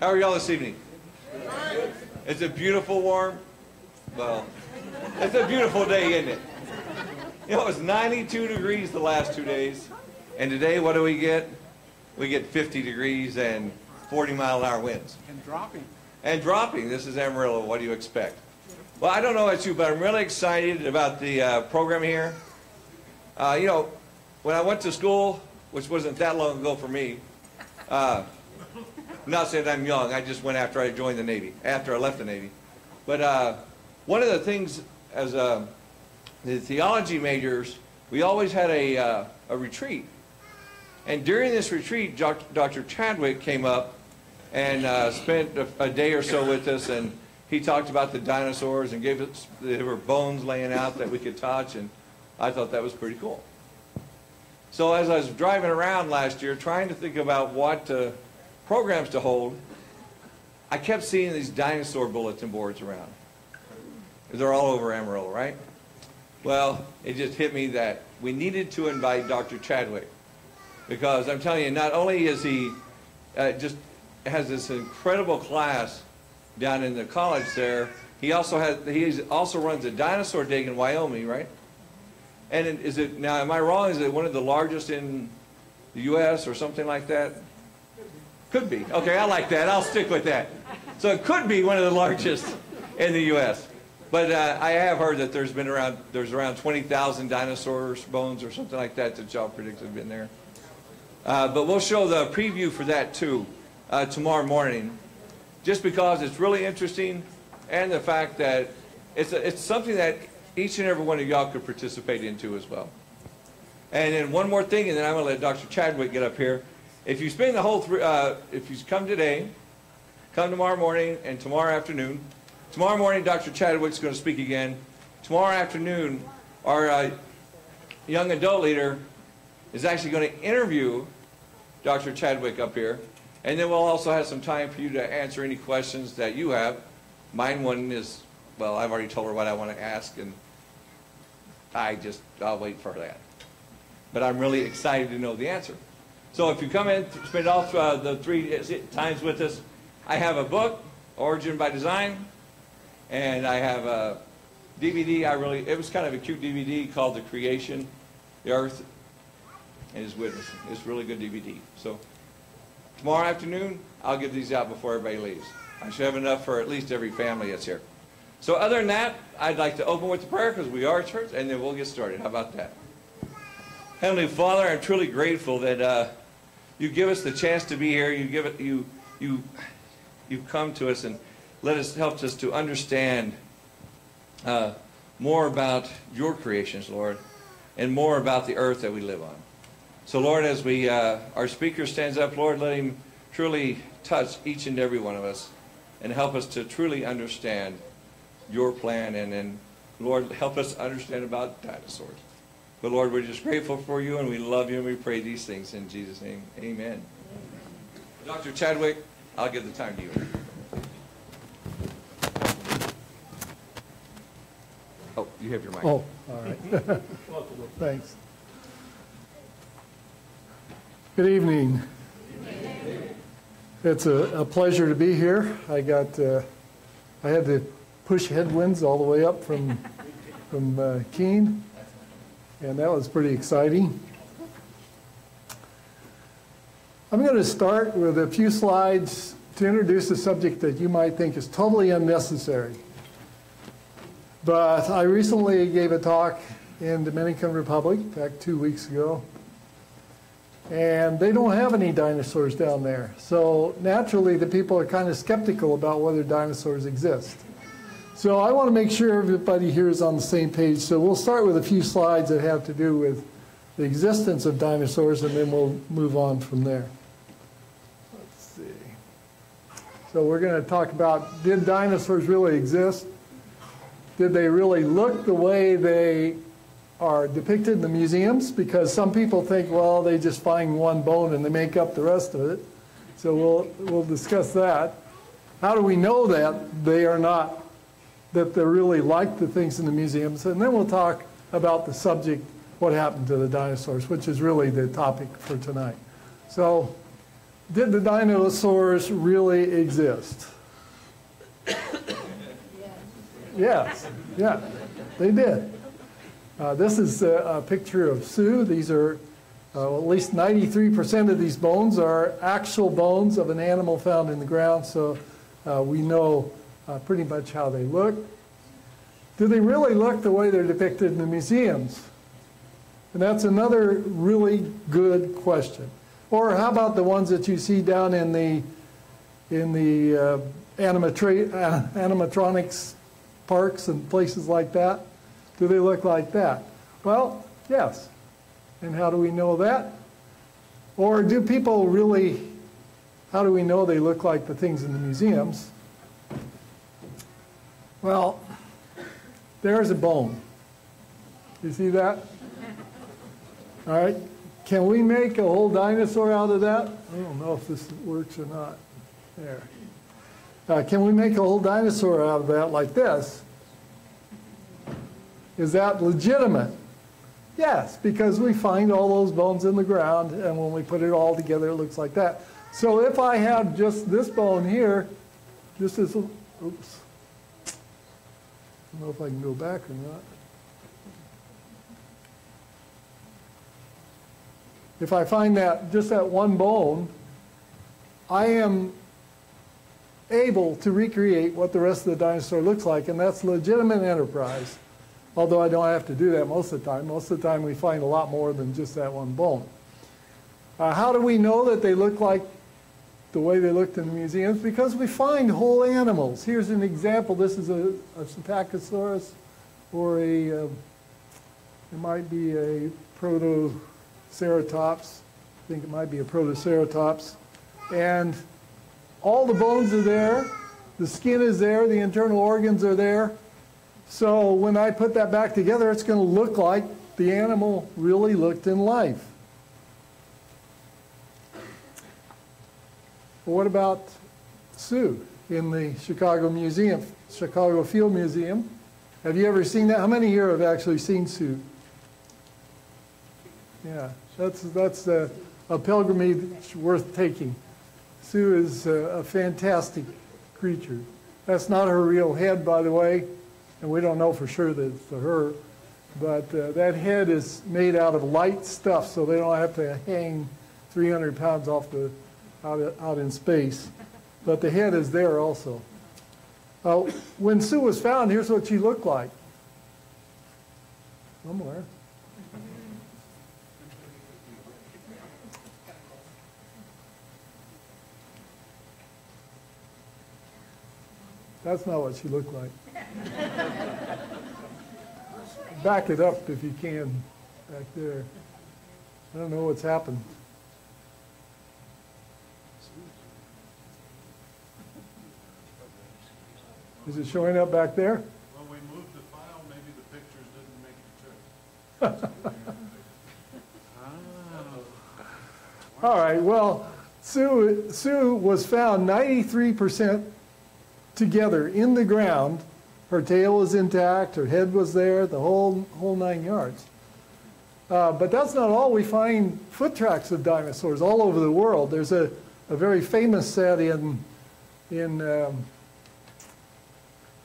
How are y'all this evening? Is it beautiful warm? Well, it's a beautiful day, isn't it? You know, it was 92 degrees the last 2 days. And today, what do we get? We get 50 degrees and 40-mile-an-hour winds. And dropping. And dropping. This is Amarillo. What do you expect? Well, I don't know about you, but I'm really excited about the program here. You know, when I went to school, which wasn't that long ago for me, I'm not saying I'm young. I just went after I joined the Navy, after I left the Navy. But one of the things as the theology majors, we always had a retreat. And during this retreat, Dr. Chadwick came up and spent a day or so with us, and he talked about the dinosaurs and gave us, there were bones laying out that we could touch, and I thought that was pretty cool. So as I was driving around last year trying to think about what programs to hold, I kept seeing these dinosaur bulletin boards around. They're all over Amarillo, right? Well, it just hit me that we needed to invite Dr. Chadwick, because I'm telling you, not only is he just has this incredible class down in the college there, he also runs a dinosaur dig in Wyoming, right? And is it, now am I wrong, is it one of the largest in the U.S. or something like that? Could be. Okay, I like that. I'll stick with that. So it could be one of the largest in the U.S. But I have heard that there's around 20,000 dinosaurs bones or something like that y'all predict have been there. But we'll show the preview for that too tomorrow morning, just because it's really interesting, and the fact that it's something that each and every one of y'all could participate into as well. And then one more thing, and then I'm going to let Dr. Chadwick get up here. If you spend the whole if you come today, come tomorrow morning and tomorrow afternoon. Tomorrow morning, Dr. Chadwick's going to speak again. Tomorrow afternoon, our young adult leader is actually going to interview Dr. Chadwick up here. And then we'll also have some time for you to answer any questions that you have. Mine one is, well, I've already told her what I want to ask, and I'll wait for that. But I'm really excited to know the answer. So if you come in, spend all the 3 times with us, I have a book, Origin by Design, and I have a DVD. It was kind of a cute DVD called The Creation, the Earth, and His Witness. It's a really good DVD. So tomorrow afternoon, I'll give these out before everybody leaves. I should have enough for at least every family that's here. So other than that, I'd like to open with the prayer, because we are a church, and then we'll get started. How about that? Heavenly Father, I'm truly grateful that you give us the chance to be here. You've come to us and helped us to understand more about your creations, Lord, and more about the earth that we live on. So, Lord, as our speaker stands up, Lord, let him truly touch each and every one of us and help us to truly understand your plan, and then, Lord, help us understand about dinosaurs. But, Lord, we're just grateful for you, and we love you, and we pray these things in Jesus' name. Amen. Dr. Chadwick, I'll give the time to you. Oh, you have your mic. Oh, all right. Thanks. Good evening. It's a pleasure to be here. I had to push headwinds all the way up from Keene, and that was pretty exciting. I'm going to start with a few slides to introduce a subject that you might think is totally unnecessary. But I recently gave a talk in Dominican Republic, in fact 2 weeks ago, and they don't have any dinosaurs down there. So naturally, the people are kind of skeptical about whether dinosaurs exist. So I want to make sure everybody here is on the same page. So we'll start with a few slides that have to do with the existence of dinosaurs, and then we'll move on from there. Let's see. So we're going to talk about, did dinosaurs really exist? Did they really look the way they are depicted in the museums? Because some people think, well, they just find one bone and they make up the rest of it. So we'll discuss that. How do we know that they are not, that they're really like the things in the museums? And then we'll talk about the subject, what happened to the dinosaurs, which is really the topic for tonight. So did the dinosaurs really exist? Yes, yeah, they did. This is a picture of Sue. These are, at least 93% of these bones are actual bones of an animal found in the ground, so we know pretty much how they look. Do they really look the way they're depicted in the museums? And that's another really good question. Or how about the ones that you see down in the animatronics parks and places like that? Do they look like that? Well, yes. And how do we know that? Or do people really, how do we know they look like the things in the museums? Well, there's a bone. You see that? All right. Can we make a whole dinosaur out of that? I don't know if this works or not. There. Can we make a whole dinosaur out of that like this? Is that legitimate? Yes, because we find all those bones in the ground, and when we put it all together, it looks like that. So if I have just this bone here, just as, oops. I don't know if I can go back or not. If I find that, just that one bone, I am able to recreate what the rest of the dinosaur looks like, and that's legitimate enterprise. Although I don't have to do that most of the time. Most of the time we find a lot more than just that one bone. How do we know that they look like the way they looked in the museums? Because we find whole animals. Here's an example. This is a Pachycephalosaurus, or it might be a Protoceratops. I think it might be a Protoceratops. And all the bones are there. The skin is there. The internal organs are there. So when I put that back together, it's going to look like the animal really looked in life. Well, what about Sue in the Chicago Museum, Chicago Field Museum? Have you ever seen that? How many here have actually seen Sue? Yeah, that's a pilgrimage worth taking. Sue is a fantastic creature. That's not her real head, by the way. And we don't know for sure that it's her, but that head is made out of light stuff, so they don't have to hang 300 pounds off out in space. But the head is there also. When Sue was found, here's what she looked like. Somewhere. That's not what she looked like. Back it up if you can, back there. I don't know what's happened. Is it showing up back there? When we moved the file, maybe the pictures didn't make the trip. All right, well, Sue was found 93% together in the ground. Her tail was intact, her head was there, the whole 9 yards. But that's not all. We find foot tracks of dinosaurs all over the world. There's a very famous set in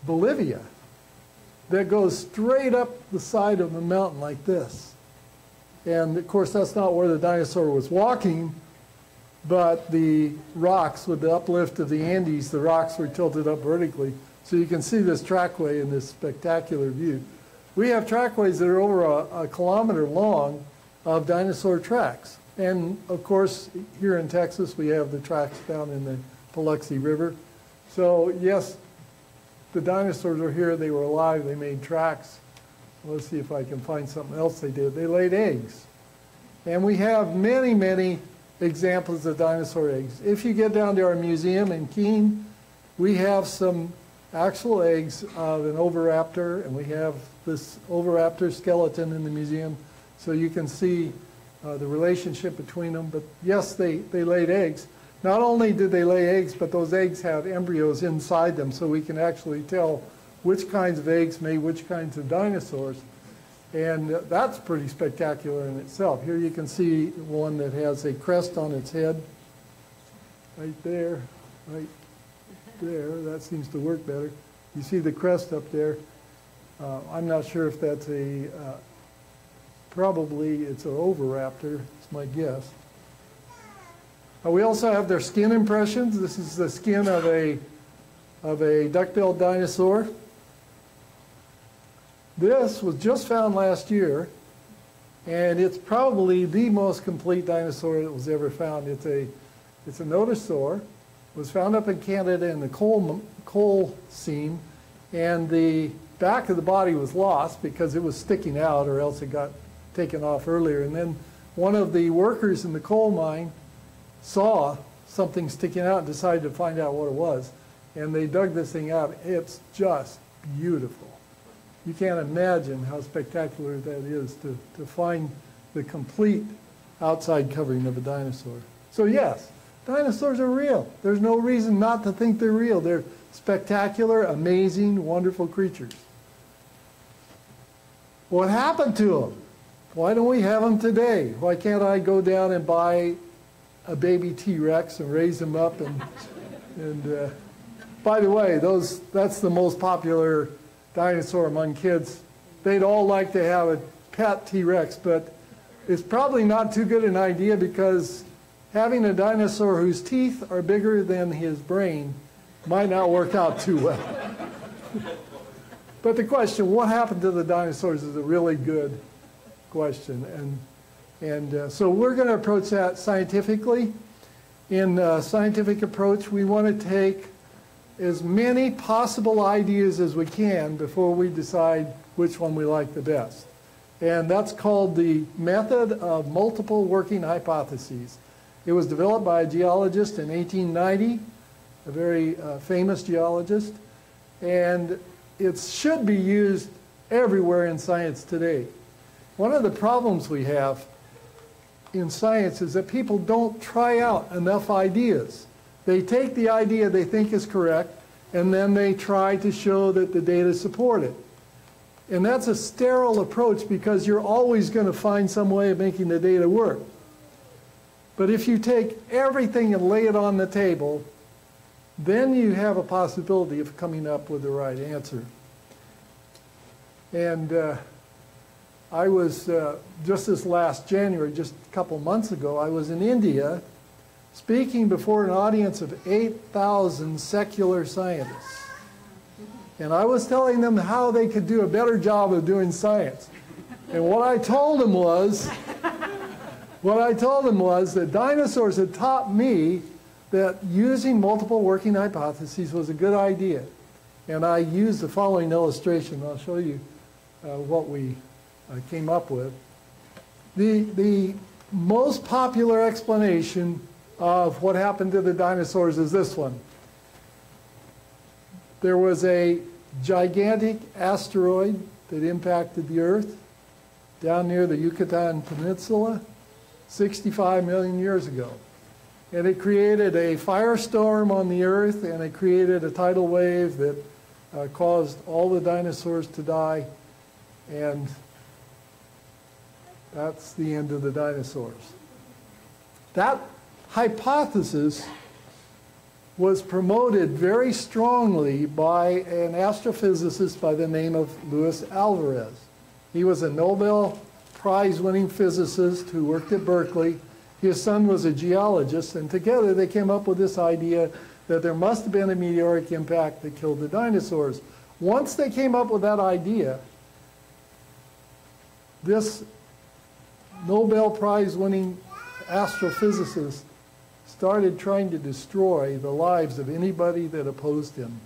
Bolivia that goes straight up the side of the mountain like this. And of course, that's not where the dinosaur was walking, but the rocks, with the uplift of the Andes, the rocks were tilted up vertically. So you can see this trackway in this spectacular view. We have trackways that are over a kilometer long of dinosaur tracks. And of course, here in Texas, we have the tracks down in the Paluxy River. So yes, the dinosaurs are here, they were alive, they made tracks. Let's see if I can find something else they did. They laid eggs. And we have many, many examples of dinosaur eggs. If you get down to our museum in Keene, we have some actual eggs of an oviraptor, and we have this oviraptor skeleton in the museum, so you can see the relationship between them. But yes, they laid eggs. Not only did they lay eggs, but those eggs have embryos inside them, so we can actually tell which kinds of eggs made which kinds of dinosaurs. And that's pretty spectacular in itself. Here you can see one that has a crest on its head. right there, right there. That seems to work better. You see the crest up there. I'm not sure if that's probably it's an oviraptor, it's my guess. We also have their skin impressions. This is the skin of a duck-billed dinosaur. This was just found last year, and it's probably the most complete dinosaur that was ever found. It's a notosaur. It was found up in Canada in the coal seam, and the back of the body was lost because it was sticking out, or else it got taken off earlier. And then one of the workers in the coal mine saw something sticking out and decided to find out what it was. And they dug this thing out. It's just beautiful. You can't imagine how spectacular that is to find the complete outside covering of a dinosaur. So yes, dinosaurs are real. There's no reason not to think they're real. They're spectacular, amazing, wonderful creatures. What happened to them? Why don't we have them today? Why can't I go down and buy a baby T-Rex and raise them up? And by the way, that's the most popular dinosaur among kids. They'd all like to have a pet T-Rex, but it's probably not too good an idea because having a dinosaur whose teeth are bigger than his brain might not work out too well. But the question, what happened to the dinosaurs, is a really good question. And so we're going to approach that scientifically. In a scientific approach, we want to take as many possible ideas as we can before we decide which one we like the best. And that's called the method of multiple working hypotheses. It was developed by a geologist in 1890, a very famous geologist, and it should be used everywhere in science today. One of the problems we have in science is that people don't try out enough ideas. They take the idea they think is correct, and then they try to show that the data support it. And that's a sterile approach because you're always going to find some way of making the data work. But if you take everything and lay it on the table, then you have a possibility of coming up with the right answer. And I was, just this last January, just a couple months ago, I was in India speaking before an audience of 8,000 secular scientists. And I was telling them how they could do a better job of doing science. And what I told them was that dinosaurs had taught me that using multiple working hypotheses was a good idea. And I used the following illustration. I'll show you what we came up with. The most popular explanation of what happened to the dinosaurs is this one. There was a gigantic asteroid that impacted the Earth down near the Yucatan Peninsula 65 million years ago. And it created a firestorm on the Earth, and it created a tidal wave that caused all the dinosaurs to die. And that's the end of the dinosaurs. That hypothesis was promoted very strongly by an astrophysicist by the name of Luis Alvarez. He was a Nobel Prize-winning physicist who worked at Berkeley. His son was a geologist, and together they came up with this idea that there must have been a meteoric impact that killed the dinosaurs. Once they came up with that idea, this Nobel Prize-winning astrophysicist started trying to destroy the lives of anybody that opposed him.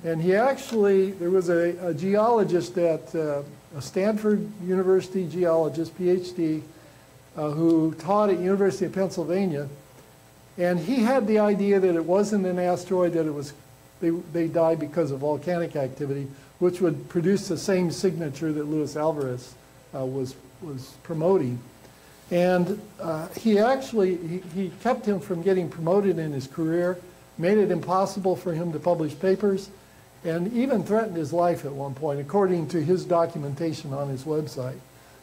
And he actually, there was a geologist at a Stanford University geologist, PhD, who taught at University of Pennsylvania, and he had the idea that it wasn't an asteroid, that it was, they died because of volcanic activity, which would produce the same signature that Luis Alvarez was promoting. And he actually, he kept him from getting promoted in his career, made it impossible for him to publish papers, and even threatened his life at one point, according to his documentation on his website.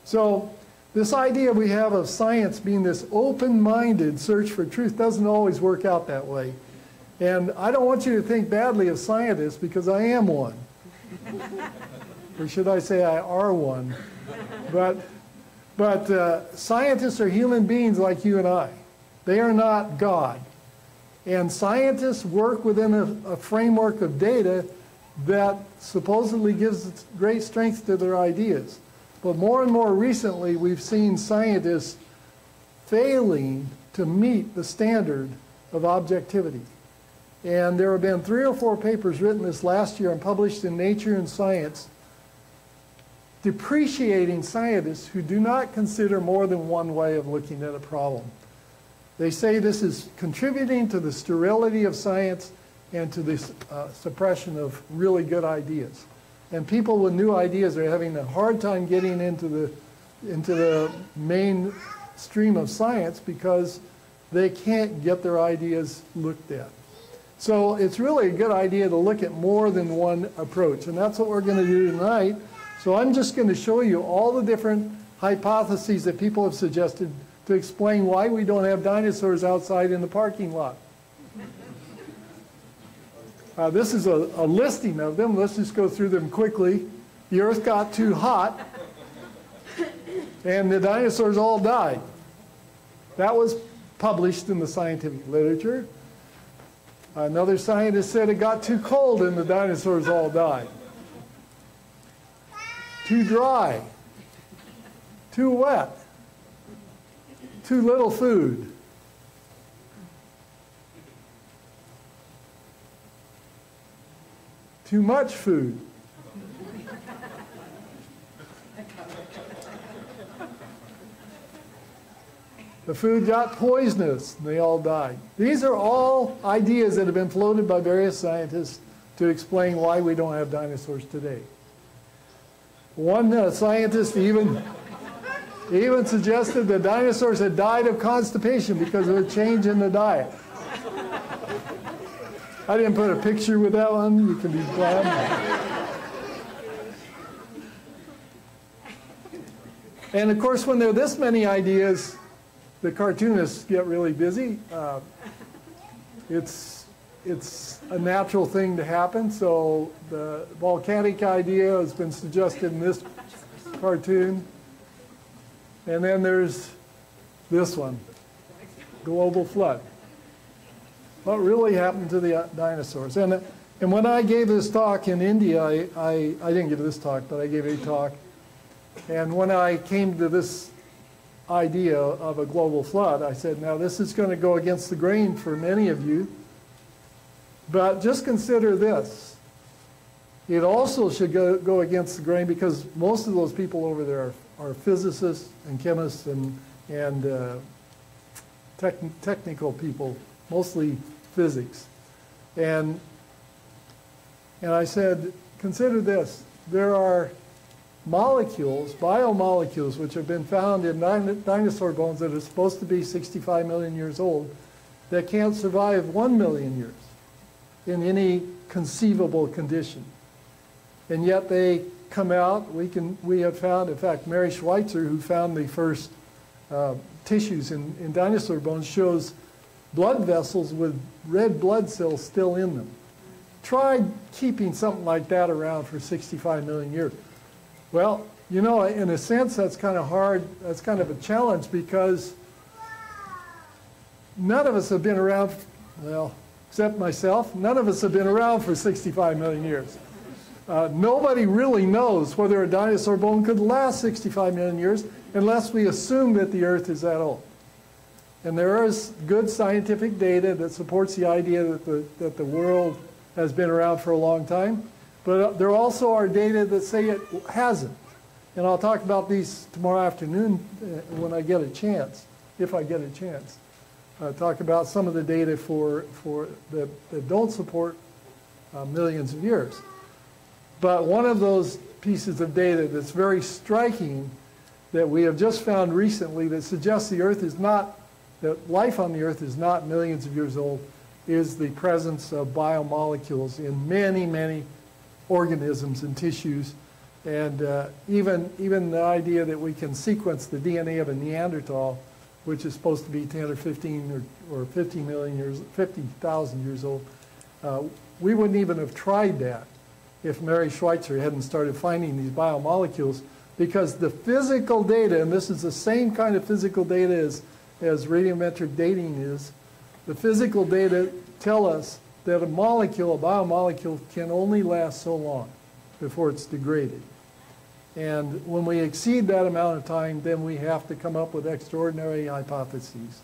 So this idea we have of science being this open-minded search for truth doesn't always work out that way. And I don't want you to think badly of scientists, because I am one. Or should I say I are one. But scientists are human beings like you and I. They are not God. And scientists work within a framework of data that supposedly gives great strength to their ideas. But more and more recently, we've seen scientists failing to meet the standard of objectivity. And there have been 3 or 4 papers written this last year and published in Nature and Science depreciating scientists who do not consider more than one way of looking at a problem. They say this is contributing to the sterility of science and to the suppression of really good ideas. And people with new ideas are having a hard time getting into the mainstream of science because they can't get their ideas looked at. So it's really a good idea to look at more than one approach. And that's what we're going to do tonight. So I'm just going to show you all the different hypotheses that people have suggested to explain why we don't have dinosaurs outside in the parking lot. This is a listing of them. Let's just go through them quickly. The Earth got too hot, and the dinosaurs all died. That was published in the scientific literature. Another scientist said it got too cold and the dinosaurs all died. Too dry. Too wet. Too little food. Too much food. The food got poisonous and they all died. These are all ideas that have been floated by various scientists to explain why we don't have dinosaurs today. One scientist even suggested that dinosaurs had died of constipation because of a change in the diet. I didn't put a picture with that one. You can be glad. And of course, when there are this many ideas, the cartoonists get really busy. It's a natural thing to happen. So the volcanic idea has been suggested in this cartoon. And then there's this one, global flood. What really happened to the dinosaurs? And when I gave this talk in India, I didn't give this talk, but I gave a talk. And when I came to this idea of a global flood, I said, now this is going to go against the grain for many of you, but just consider this. It also should go against the grain because most of those people over there are physicists and chemists and technical people, mostly physics. And I said, consider this. There are molecules, biomolecules, which have been found in dinosaur bones that are supposed to be 65 million years old that can't survive 1 million years in any conceivable condition. And yet they come out. We have found, in fact, Mary Schweitzer, who found the first tissues in dinosaur bones, shows blood vessels with red blood cells still in them. Try keeping something like that around for 65 million years. Well, you know, in a sense, that's kind of hard. That's kind of a challenge because none of us have been around, well, except myself, none of us have been around for 65 million years. Nobody really knows whether a dinosaur bone could last 65 million years unless we assume that the Earth is that old. And there is good scientific data that supports the idea that the world has been around for a long time. But there also are data that say it hasn't. And I'll talk about these tomorrow afternoon when I get a chance, if I get a chance. Talk about some of the data that don't support millions of years. But one of those pieces of data that's very striking that we have just found recently that suggests the Earth is not, that life on the Earth is not millions of years old, is the presence of biomolecules in many, many organisms and tissues And even the idea that we can sequence the DNA of a Neanderthal, which is supposed to be 10 or 15 or 50 million years, 50,000 years old, we wouldn't even have tried that if Mary Schweitzer hadn't started finding these biomolecules, because the physical data, and this is the same kind of physical data as radiometric dating is, the physical data tell us that a biomolecule can only last so long before it's degraded. And when we exceed that amount of time, then we have to come up with extraordinary hypotheses.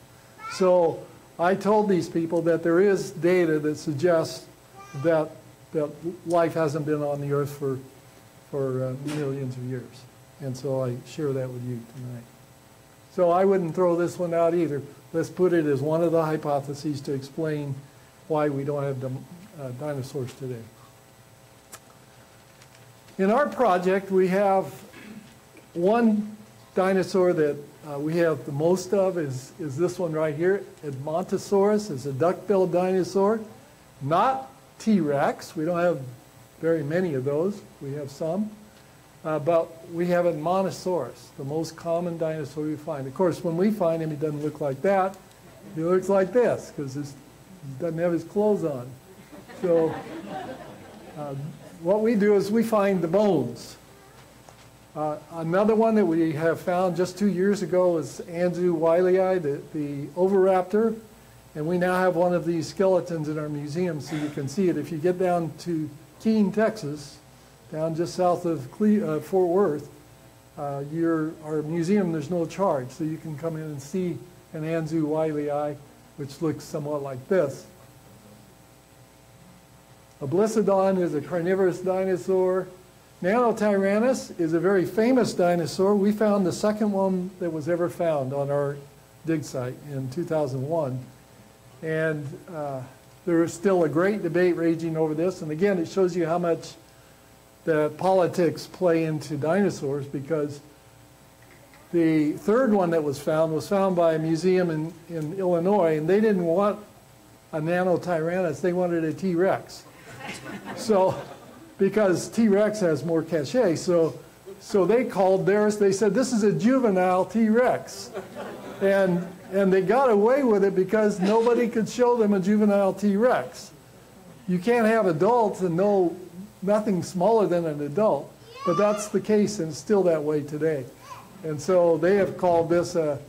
So I told these people that there is data that suggests that life hasn't been on the Earth for millions of years. And so I share that with you tonight. So I wouldn't throw this one out either. Let's put it as one of the hypotheses to explain why we don't have dinosaurs today. In our project, we have one dinosaur that we have the most of is this one right here. Edmontosaurus is a duck-billed dinosaur, not T-Rex. We don't have very many of those. We have some. But we have Edmontosaurus, the most common dinosaur we find. Of course, when we find him, he doesn't look like that. He looks like this, because he doesn't have his clothes on. So what we do is we find the bones. Another one that we have found just 2 years ago is Anzu wiley, the oviraptor. And we now have one of these skeletons in our museum, so you can see it. If you get down to Keene, Texas, down just south of Fort Worth, our museum, there's no charge. So you can come in and see an Anzu wiley, which looks somewhat like this. Oblisodon is a carnivorous dinosaur. Nanotyrannus is a very famous dinosaur. We found the second one that was ever found on our dig site in 2001. And there is still a great debate raging over this. And again, it shows you how much the politics play into dinosaurs, because the third one that was found by a museum in Illinois, and they didn't want a Nanotyrannus, they wanted a T-Rex. So, because T-Rex has more cachet, so they called theirs, they said, this is a juvenile T-Rex. And they got away with it because nobody could show them a juvenile T-Rex. You can't have adults and nothing smaller than an adult, but that's the case, and it's still that way today. And so they have called this a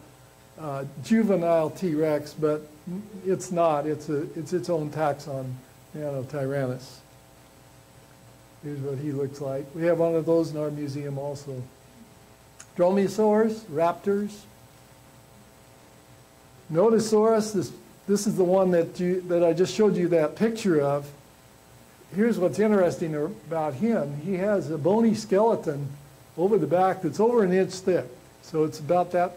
juvenile T-Rex, but it's not. It's its own taxon, Nanotyrannus. Here's what he looks like. We have one of those in our museum also. Dromaeosaurs, raptors. Notosaurus, this is the one that I just showed you that picture of. Here's what's interesting about him. He has a bony skeleton over the back that's over an inch thick. So it's about that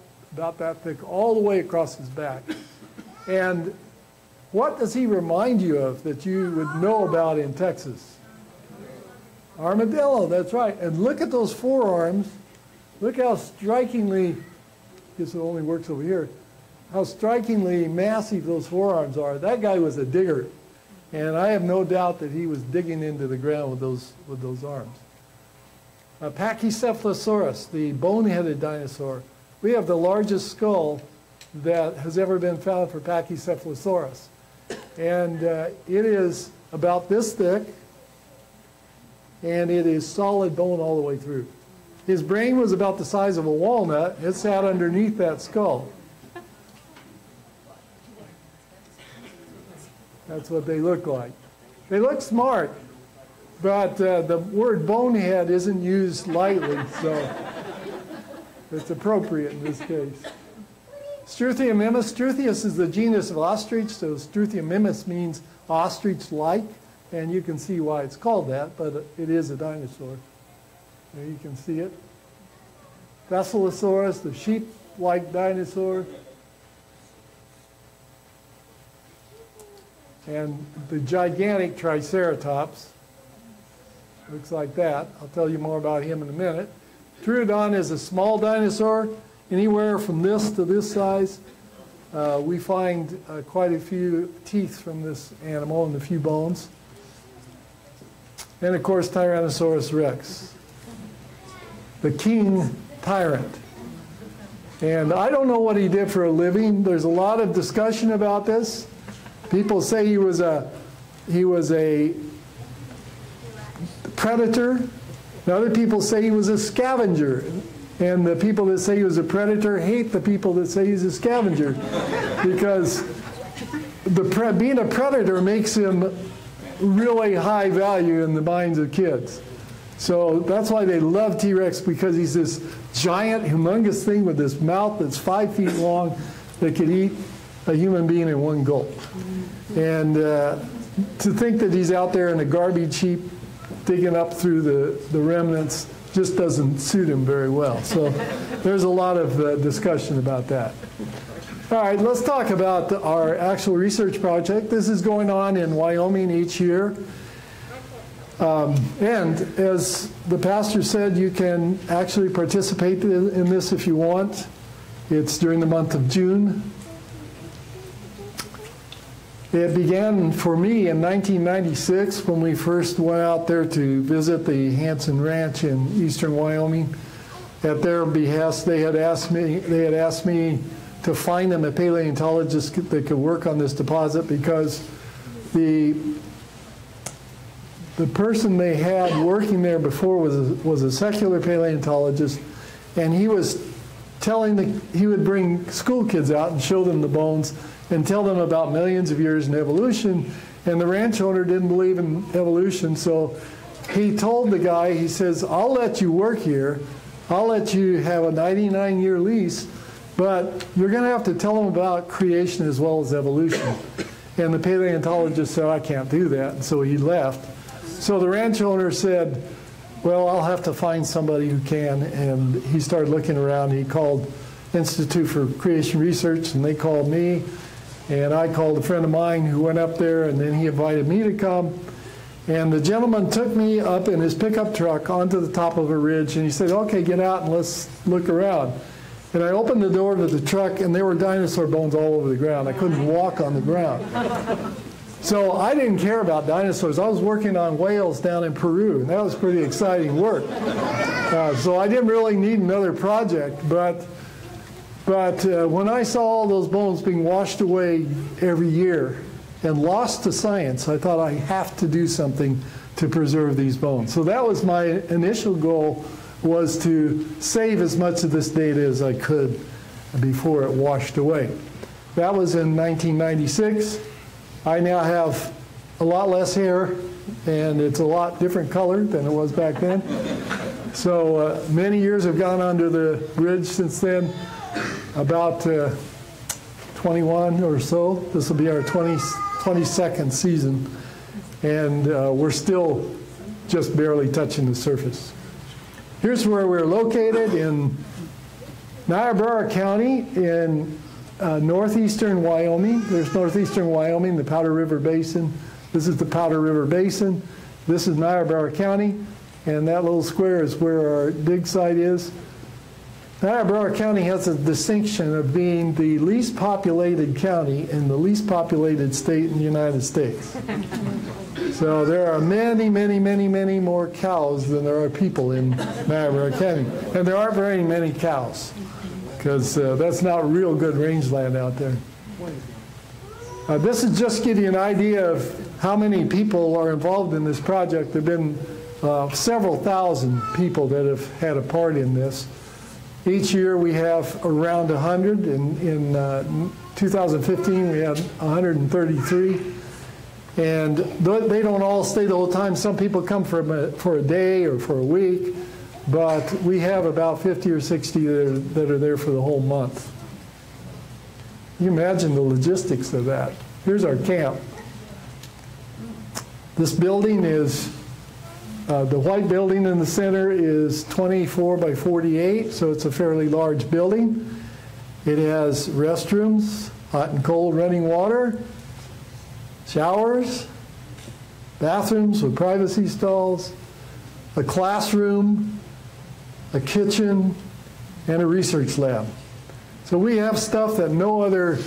thick all the way across his back. And what does he remind you of that you would know about in Texas? Armadillo, that's right. And look at those forearms. Look how strikingly, I guess it only works over here, how strikingly massive those forearms are. That guy was a digger. And I have no doubt that he was digging into the ground with those arms. Pachycephalosaurus, the bone-headed dinosaur. We have the largest skull that has ever been found for Pachycephalosaurus. And it is about this thick, and it is solid bone all the way through. His brain was about the size of a walnut. It sat underneath that skull. That's what they look like. They look smart, but the word bonehead isn't used lightly, so it's appropriate in this case. Struthiomimus. Struthius is the genus of ostrich, so Struthiomimus means ostrich-like, and you can see why it's called that, but it is a dinosaur. There you can see it. Basilosaurus, the sheep-like dinosaur. And the gigantic Triceratops. Looks like that. I'll tell you more about him in a minute. Troodon is a small dinosaur, anywhere from this to this size. We find quite a few teeth from this animal and a few bones. And of course, Tyrannosaurus rex. the king tyrant. And I don't know what he did for a living. There's a lot of discussion about this. People say he was a predator. And other people say he was a scavenger. And the people that say he was a predator hate the people that say he's a scavenger. Because being a predator makes him really high value in the minds of kids. So that's why they love T-Rex, because he's this giant, humongous thing with this mouth that's 5 feet long that could eat a human being in one gulp. And to think that he's out there in a garbage heap digging up through the remnants just doesn't suit him very well. So there's a lot of discussion about that. All right, let's talk about our actual research project. This is going on in Wyoming each year. And as the pastor said, you can actually participate in this if you want. It's during the month of June. It began for me in 1996 when we first went out there to visit the Hanson Ranch in eastern Wyoming. At their behest, they had asked me to find them a paleontologist that could work on this deposit, because the person they had working there before was a secular paleontologist, and he was he would bring school kids out and show them the bones and tell them about millions of years in evolution, and the ranch owner didn't believe in evolution, so he told the guy, he says, I'll let you work here, I'll let you have a 99-year lease, but you're going to have to tell them about creation as well as evolution. And the paleontologist said, I can't do that, and so he left. So the ranch owner said, well, I'll have to find somebody who can, and he started looking around. He called Institute for Creation Research, and they called me, and I called a friend of mine who went up there, and then he invited me to come. And the gentleman took me up in his pickup truck onto the top of a ridge, and he said, okay, get out and let's look around. And I opened the door to the truck, and there were dinosaur bones all over the ground. I couldn't walk on the ground. So I didn't care about dinosaurs. I was working on whales down in Peru, and that was pretty exciting work. So I didn't really need another project, but when I saw all those bones being washed away every year and lost to science, I thought I have to do something to preserve these bones. So that was my initial goal, was to save as much of this data as I could before it washed away. That was in 1996. I now have a lot less hair, and it's a lot different color than it was back then. So many years have gone under the bridge since then, about 21 or so. This will be our 22nd season, and we're still just barely touching the surface. Here's where we're located, in Niobrara County in northeastern Wyoming. There's northeastern Wyoming, the Powder River Basin. This is the Powder River Basin. This is Niobrara County, and that little square is where our dig site is. Niobrara County has a distinction of being the least populated county and the least populated state in the United States. So there are many, many, many, many more cows than there are people in Niobrara County. And there aren't very many cows, because that's not real good rangeland out there. This is just to give you an idea of how many people are involved in this project. There have been several thousand people that have had a part in this. Each year we have around 100. In 2015 we had 133. And they don't all stay the whole time. Some people come for a day or for a week. But we have about 50 or 60 that are there for the whole month. You imagine the logistics of that. Here's our camp. This building is, the white building in the center is 24 by 48, so it's a fairly large building. It has restrooms, hot and cold running water, showers, bathrooms with privacy stalls, a classroom, a kitchen, and a research lab. So we have stuff that no other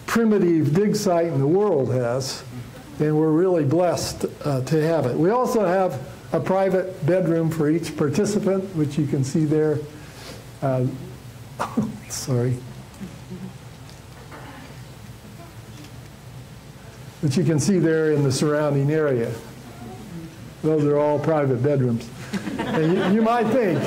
primitive dig site in the world has, and we're really blessed to have it. We also have a private bedroom for each participant, which you can see there. Sorry. Which you can see there in the surrounding area. Those are all private bedrooms. And you might think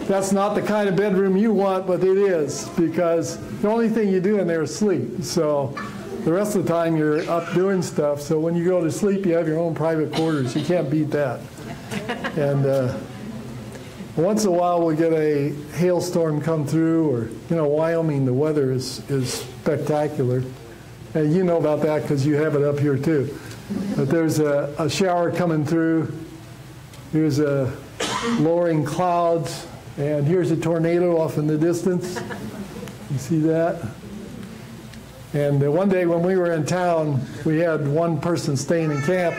that's not the kind of bedroom you want, but it is, because the only thing you do in there is sleep. So the rest of the time you're up doing stuff. So when you go to sleep, you have your own private quarters. You can't beat that. And once in a while we'll get a hailstorm come through, or, you know, Wyoming, the weather is spectacular. And you know about that because you have it up here too. But there's a shower coming through. Here's a lowering clouds. And here's a tornado off in the distance. You see that? And one day when we were in town, we had one person staying in camp,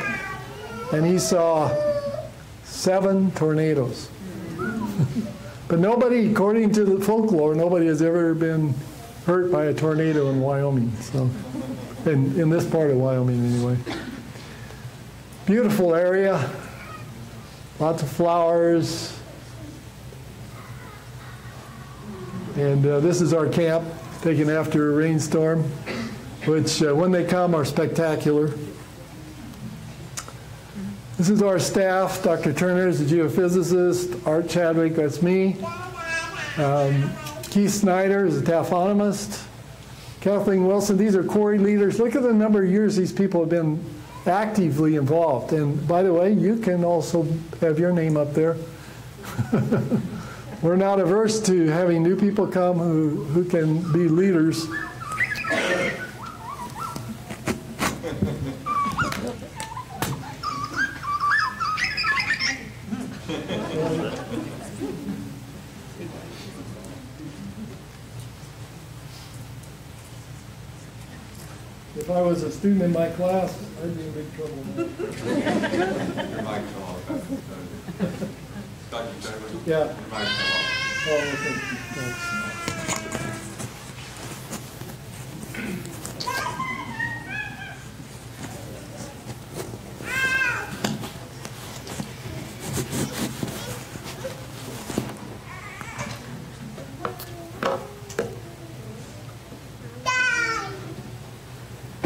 and he saw 7 tornadoes. But nobody, according to the folklore, nobody has ever been hurt by a tornado in Wyoming. So, in this part of Wyoming anyway. Beautiful area, lots of flowers. And this is our camp, taken after a rainstorm, which when they come are spectacular. This is our staff. Dr. Turner is a geophysicist. Art Chadwick, that's me. Keith Snyder is a taphonomist. Kathleen Wilson, these are quarry leaders. Look at the number of years these people have been actively involved. And by the way, you can also have your name up there. We're not averse to having new people come who can be leaders. If I was a student in my class, I'd be in big trouble now. Dr. Chadwick? Yeah. Your mic come off. Oh, okay. Thanks.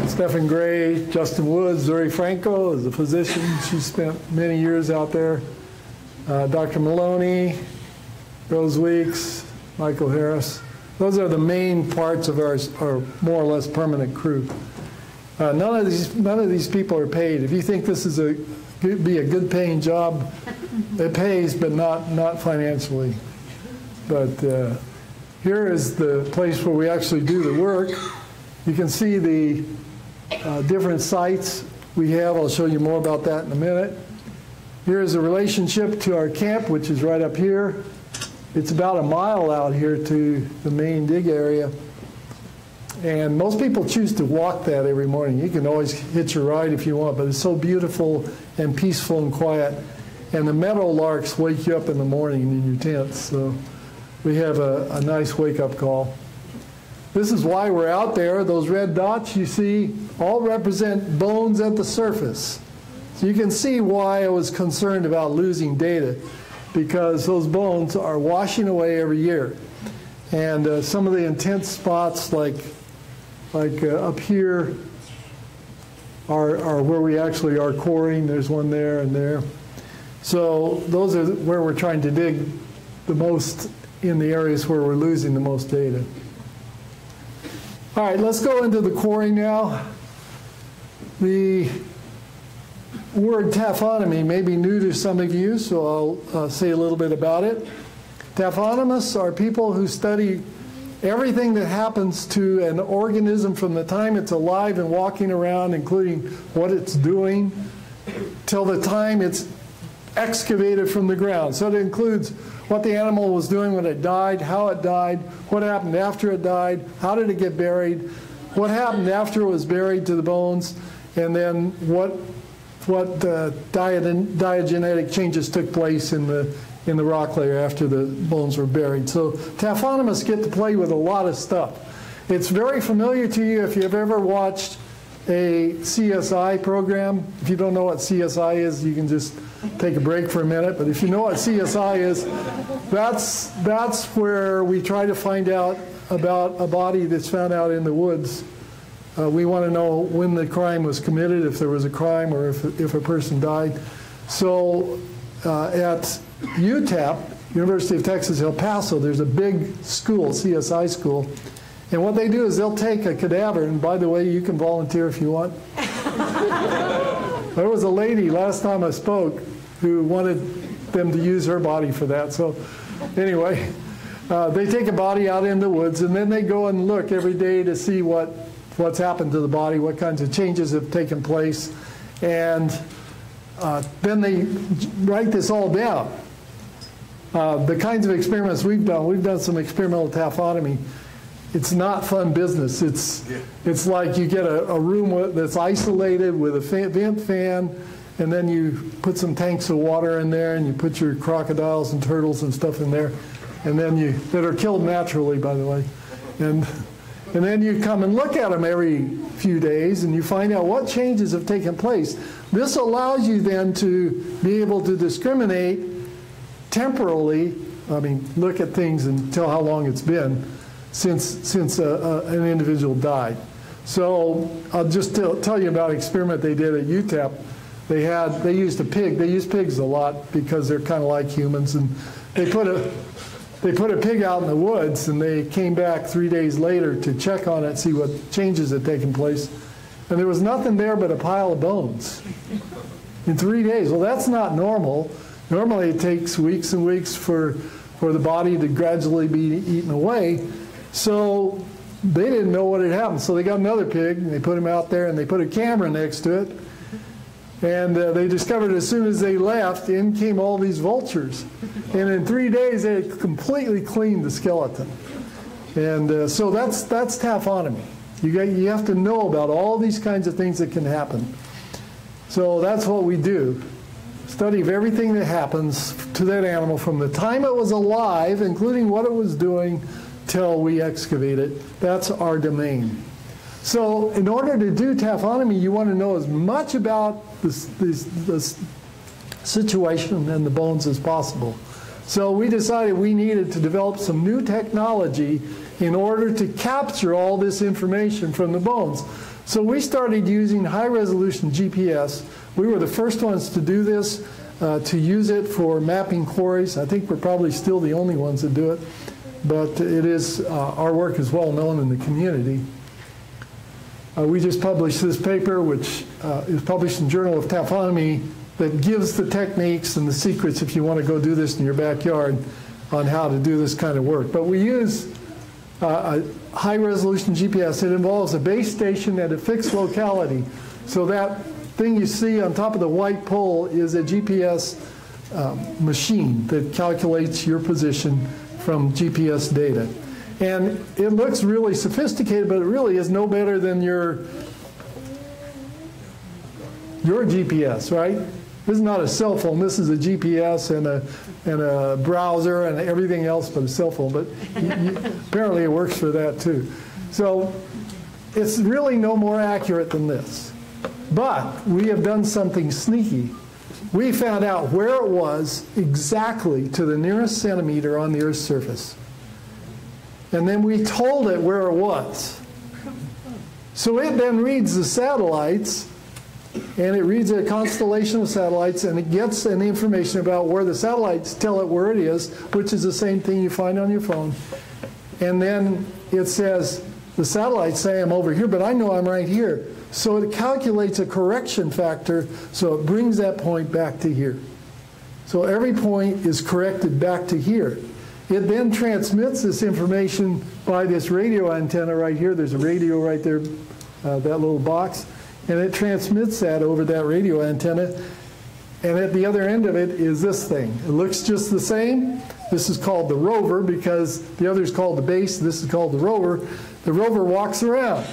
Stephen Gray, Justin Woods, Zuri Franco is a physician. She spent many years out there. Dr. Maloney, Rose Weeks, Michael Harris. Those are the main parts of our more or less permanent crew. None of these people are paid. If you think this is be a good paying job, it pays, but not financially. But here is the place where we actually do the work. You can see the different sites we have. I'll show you more about that in a minute. Here is a relationship to our camp, which is right up here. It's about a mile out here to the main dig area. And most people choose to walk that every morning. You can always hitch a ride if you want, but it's so beautiful and peaceful and quiet. And the meadowlarks wake you up in the morning in your tents. So we have a nice wake-up call. This is why we're out there. Those red dots you see all represent bones at the surface. So you can see why I was concerned about losing data, because those bones are washing away every year. And some of the intense spots like up here are where we actually are coring. There's one there and there. So those are where we're trying to dig the most, in the areas where we're losing the most data. All right, let's go into the quarry now. The word taphonomy may be new to some of you, so I'll say a little bit about it. Taphonomists are people who study everything that happens to an organism from the time it's alive and walking around, including what it's doing, till the time it's excavated from the ground. So it includes what the animal was doing when it died, how it died, what happened after it died, how did it get buried, what happened after it was buried to the bones, and then what diagenetic changes took place in the rock layer after the bones were buried. So taphonomists get to play with a lot of stuff. It's very familiar to you if you've ever watched a CSI program. If you don't know what CSI is, you can just take a break for a minute. But if you know what CSI is, that's where we try to find out about a body that's found out in the woods. We want to know when the crime was committed, if there was a crime, or if a person died. So at UTEP, University of Texas El Paso, there's a big school, CSI school. And what they do is they'll take a cadaver, and by the way, you can volunteer if you want. There was a lady last time I spoke who wanted them to use her body for that. So anyway, they take a body out in the woods, and then they go and look every day to see what's happened to the body, what kinds of changes have taken place, and then they write this all down. The kinds of experiments we've done some experimental taphonomy. It's not fun business. It's like you get a room that's isolated with a vent fan, and then you put some tanks of water in there, and you put your crocodiles and turtles and stuff in there, and then that are killed naturally, by the way, and then you come and look at them every few days, and you find out what changes have taken place. This allows you then to be able to discriminate temporally. I mean, look at things and tell how long it's been since an individual died. So I'll just tell you about an experiment they did at UTEP. They used a pig. They use pigs a lot because they're kind of like humans, and they put a pig out in the woods, and they came back 3 days later to check on it, see what changes had taken place, and there was nothing there but a pile of bones in 3 days. Well, that's not normal. Normally it takes weeks and weeks for the body to gradually be eaten away. So they didn't know what had happened. So they got another pig, and they put him out there, and they put a camera next to it. And they discovered as soon as they left, in came all these vultures. And in 3 days, they had completely cleaned the skeleton. And so that's taphonomy. You have to know about all these kinds of things that can happen. So that's what we do. Study of everything that happens to that animal from the time it was alive, including what it was doing, till we excavate it. That's our domain. So in order to do taphonomy, you want to know as much about this situation and the bones as possible. So we decided we needed to develop some new technology in order to capture all this information from the bones. So we started using high-resolution GPS. We were the first ones to do this, to use it for mapping quarries. I think we're probably still the only ones that do it, but it is, our work is well known in the community. We just published this paper, which is published in Journal of Taphonomy, that gives the techniques and the secrets if you want to go do this in your backyard on how to do this kind of work. But we use a high-resolution GPS. It involves a base station at a fixed locality. So that thing you see on top of the white pole is a GPS machine that calculates your position from GPS data. And it looks really sophisticated, but it really is no better than your GPS, right? This is not a cell phone. This is a GPS and a browser and everything else but a cell phone. But apparently it works for that too. So it's really no more accurate than this. But we have done something sneaky. We found out where it was exactly to the nearest centimeter on the Earth's surface. And then we told it where it was. So it then reads the satellites, and it reads a constellation of satellites, and it gets an information about where the satellites tell it where it is, which is the same thing you find on your phone. And then it says, the satellites say I'm over here, but I know I'm right here. So it calculates a correction factor, so it brings that point back to here. So every point is corrected back to here. It then transmits this information by this radio antenna right here. There's a radio right there, that little box. And it transmits that over that radio antenna. And at the other end of it is this thing. It looks just the same. This is called the rover because the other is called the base. This is called the rover. The rover walks around.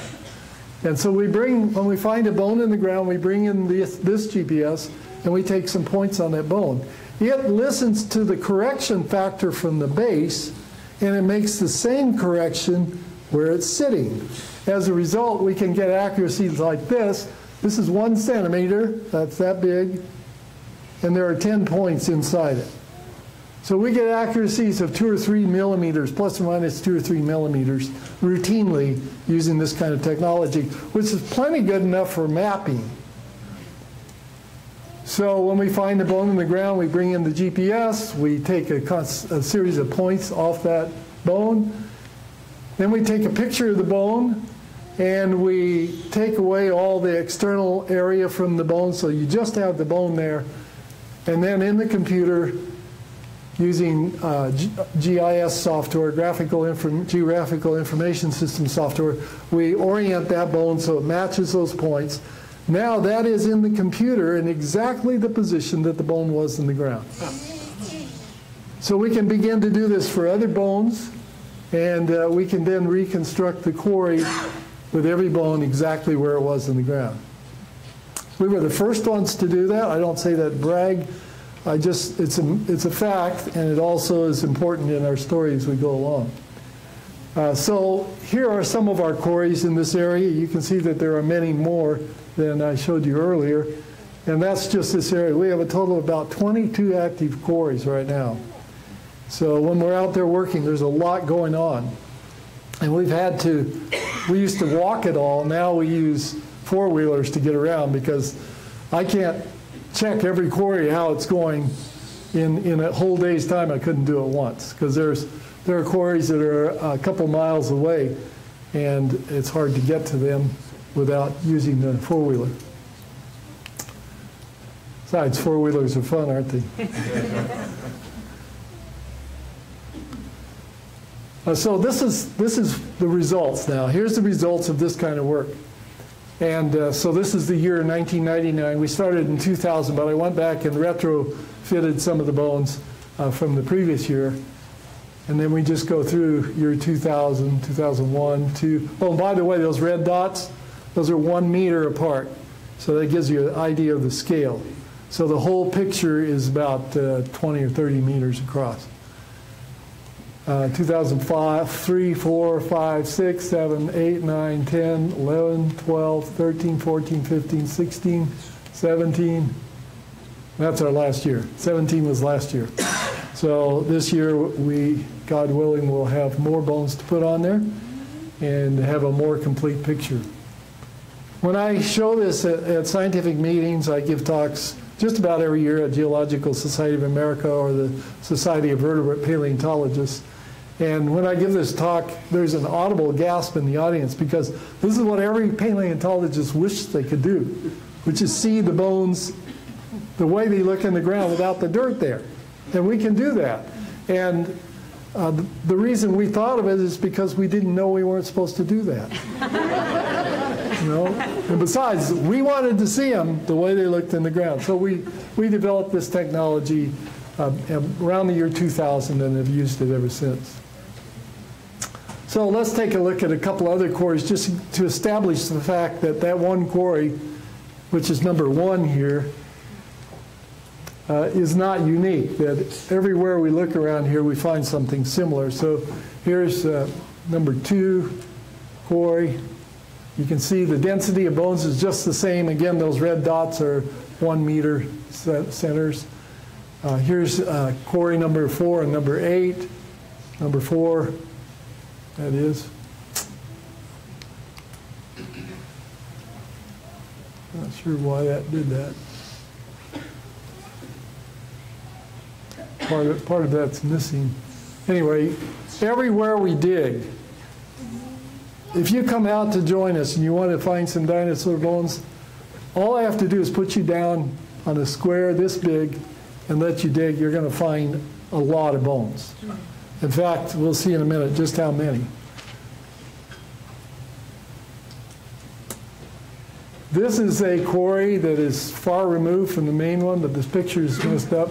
And so when we find a bone in the ground, we bring in this GPS, and we take some points on that bone. It listens to the correction factor from the base, and it makes the same correction where it's sitting. As a result, we can get accuracies like this. This is 1 centimeter, that's that big, and there are 10 points inside it. So we get accuracies of 2 or 3 millimeters, plus or minus 2 or 3 millimeters, routinely using this kind of technology, which is plenty good enough for mapping. So when we find a bone in the ground, we bring in the GPS, we take a series of points off that bone, then we take a picture of the bone, and we take away all the external area from the bone, so you just have the bone there. And then in the computer, using GIS software, Geographical Information System software, we orient that bone so it matches those points. Now that is in the computer in exactly the position that the bone was in the ground. So we can begin to do this for other bones, and we can then reconstruct the quarry with every bone exactly where it was in the ground. We were the first ones to do that. I don't say that to brag. It's a fact, and it also is important in our story as we go along. So here are some of our quarries in this area. You can see that there are many more than I showed you earlier, and that's just this area. We have a total of about 22 active quarries right now. So when we're out there working, there's a lot going on. And we used to walk it all, now we use four-wheelers to get around because I can't check every quarry how it's going in a whole day's time. I couldn't do it once because there are quarries that are a couple miles away, and it's hard to get to them without using the four-wheeler. Besides, four-wheelers are fun, aren't they? So this is the results now. Here's the results of this kind of work. And so this is the year 1999. We started in 2000, but I went back and retrofitted some of the bones from the previous year. And then we just go through year 2000, 2001, 2. Oh, and by the way, those red dots, those are 1 meter apart. So that gives you an idea of the scale. So the whole picture is about 20 or 30 meters across. 2005, 3, 4, 5, 6, 7, 8, 9, 10, 11, 12, 13, 14, 15, 16, 17. That's our last year. 17 was last year. So this year, we, God willing, will have more bones to put on there and have a more complete picture. When I show this at scientific meetings, I give talks just about every year at Geological Society of America or the Society of Vertebrate Paleontologists. And when I give this talk, there's an audible gasp in the audience because this is what every paleontologist wished they could do, which is see the bones the way they look in the ground without the dirt there. And we can do that. And the reason we thought of it is because we didn't know we weren't supposed to do that. You know? And besides, we wanted to see them the way they looked in the ground. So we developed this technology around the year 2000 and have used it ever since. So let's take a look at a couple other quarries just to establish the fact that that one quarry, which is number 1 here, is not unique, that everywhere we look around here we find something similar. So here's number 2 quarry. You can see the density of bones is just the same. Again, those red dots are 1 meter centers. Here's quarry number 4 and number 8. Number 4, that is. Not sure why that did that. Part of that's missing. Anyway, everywhere we dig, if you come out to join us and you want to find some dinosaur bones, all I have to do is put you down on a square this big and let you dig. You're going to find a lot of bones. In fact, we'll see in a minute just how many. This is a quarry that is far removed from the main one, but this picture is messed up.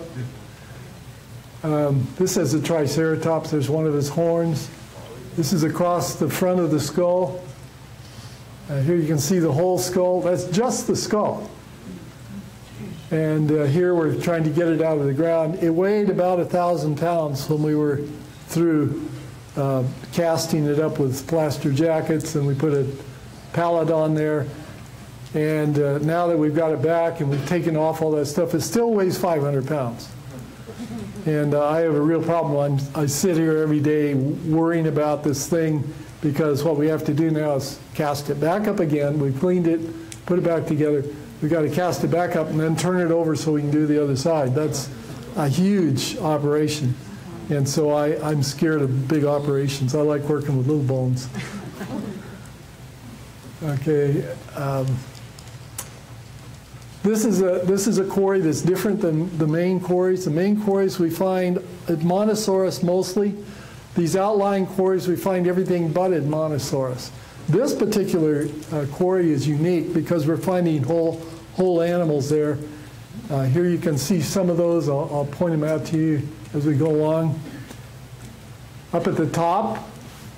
This is a Triceratops. There's one of his horns. This is across the front of the skull. Here you can see the whole skull. That's just the skull. And here we're trying to get it out of the ground. It weighed about 1,000 pounds when we were through casting it up with plaster jackets, and we put a pallet on there. And now that we've got it back and we've taken off all that stuff, it still weighs 500 pounds. And I have a real problem. I sit here every day worrying about this thing, because what we have to do now is cast it back up again. We've cleaned it, put it back together. We've got to cast it back up and then turn it over so we can do the other side. That's a huge operation. And so I'm scared of big operations. I like working with little bones. Okay. This is a quarry that's different than the main quarries. The main quarries we find Admonosaurus mostly. These outlying quarries we find everything but Admonosaurus. This particular quarry is unique because we're finding whole animals there. Here you can see some of those. I'll point them out to you as we go along. Up at the top,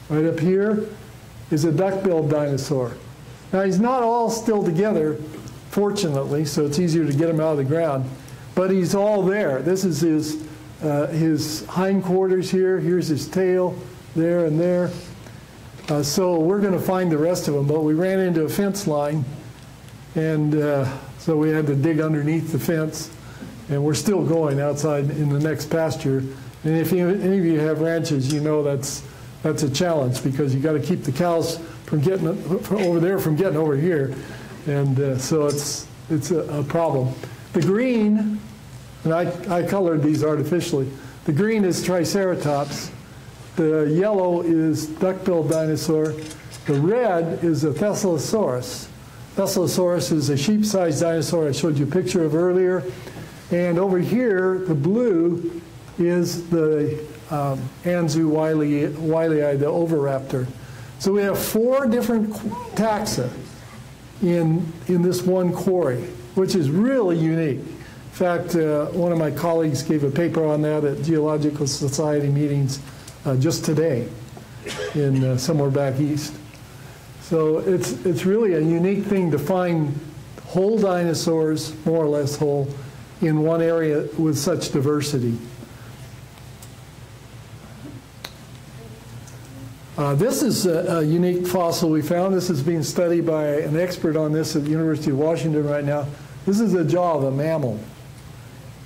right up here, is a duck-billed dinosaur. Now he's not all still together, fortunately, so it's easier to get him out of the ground. But he's all there. This is his hindquarters here. Here's his tail, there and there. So we're going to find the rest of them, but we ran into a fence line, and so we had to dig underneath the fence, and we're still going outside in the next pasture. And if any of you have ranches, you know that's a challenge, because you got to keep the cows from getting over there from getting over here. And so it's a problem. The green, and I colored these artificially. The green is Triceratops. The yellow is duck-billed dinosaur. The red is a Thescelosaurus. Thescelosaurus is a sheep-sized dinosaur I showed you a picture of earlier. And over here, the blue is the Anzu wiley, the oviraptor. So we have 4 different taxa in this one quarry, which is really unique. In fact, one of my colleagues gave a paper on that at Geological Society meetings just today in somewhere back east. So it's really a unique thing to find whole dinosaurs, more or less whole, in one area with such diversity. This is a unique fossil we found. This is being studied by an expert on this at the University of Washington right now. This is the jaw of a mammal.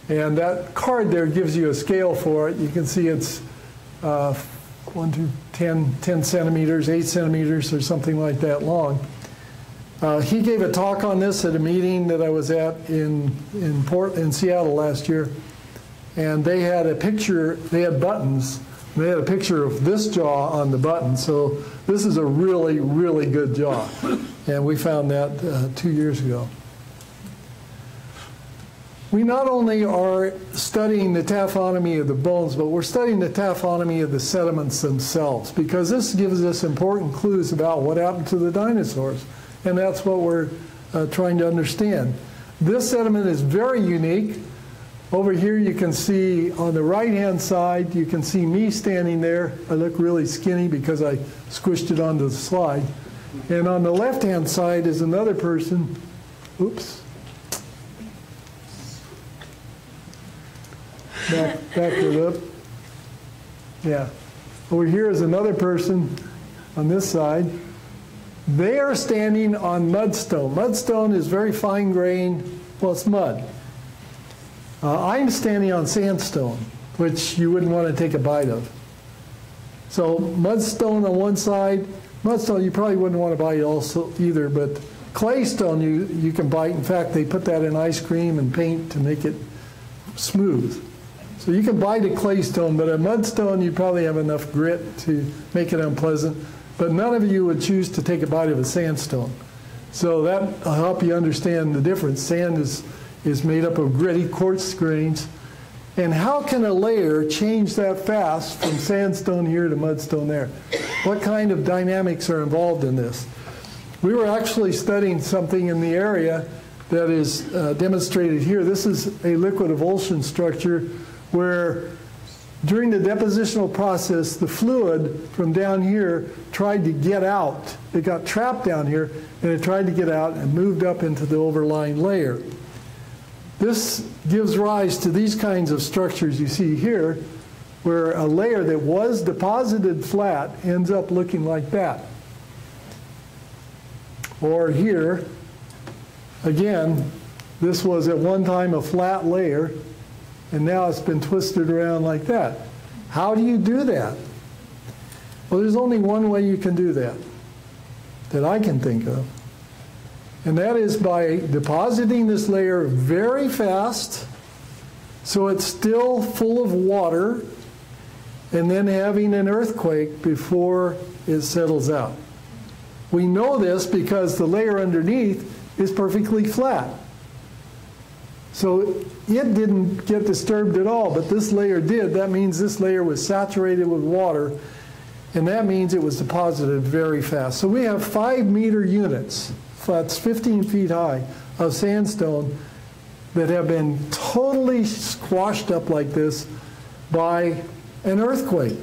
And that card there gives you a scale for it. You can see it's 10 centimeters, 8 centimeters, or something like that long. He gave a talk on this at a meeting that I was at in Seattle last year. And they had a picture, they had buttons. They had a picture of this jaw on the button. So this is a really, really good jaw. And we found that 2 years ago. We not only are studying the taphonomy of the bones, but we're studying the taphonomy of the sediments themselves, because this gives us important clues about what happened to the dinosaurs. And that's what we're trying to understand. This sediment is very unique. Over here you can see on the right-hand side, you can see me standing there. I look really skinny because I squished it onto the slide. And on the left-hand side is another person. Oops. Back it up. Yeah. Over here is another person on this side. They are standing on mudstone. Mudstone is very fine-grained. Well, it's mud. I'm standing on sandstone, which you wouldn't want to take a bite of. So mudstone on one side. Mudstone you probably wouldn't want to bite also either, but claystone you can bite. In fact, they put that in ice cream and paint to make it smooth. So you can bite a claystone, but a mudstone you probably have enough grit to make it unpleasant. But none of you would choose to take a bite of a sandstone. So that will help you understand the difference. Sand is made up of gritty quartz grains. And how can a layer change that fast from sandstone here to mudstone there? What kind of dynamics are involved in this? We were actually studying something in the area that is demonstrated here. This is a liquid avulsion structure where during the depositional process, the fluid from down here tried to get out. It got trapped down here, and it tried to get out and moved up into the overlying layer. This gives rise to these kinds of structures you see here, where a layer that was deposited flat ends up looking like that. Or here, again, this was at one time a flat layer, and now it's been twisted around like that. How do you do that? Well, there's only one way you can do that I can think of. And that is by depositing this layer very fast, so it's still full of water, and then having an earthquake before it settles out. We know this because the layer underneath is perfectly flat. So it didn't get disturbed at all, but this layer did. That means this layer was saturated with water, and that means it was deposited very fast. So we have 5-meter units, that's 15 feet high, of sandstone that have been totally squashed up like this by an earthquake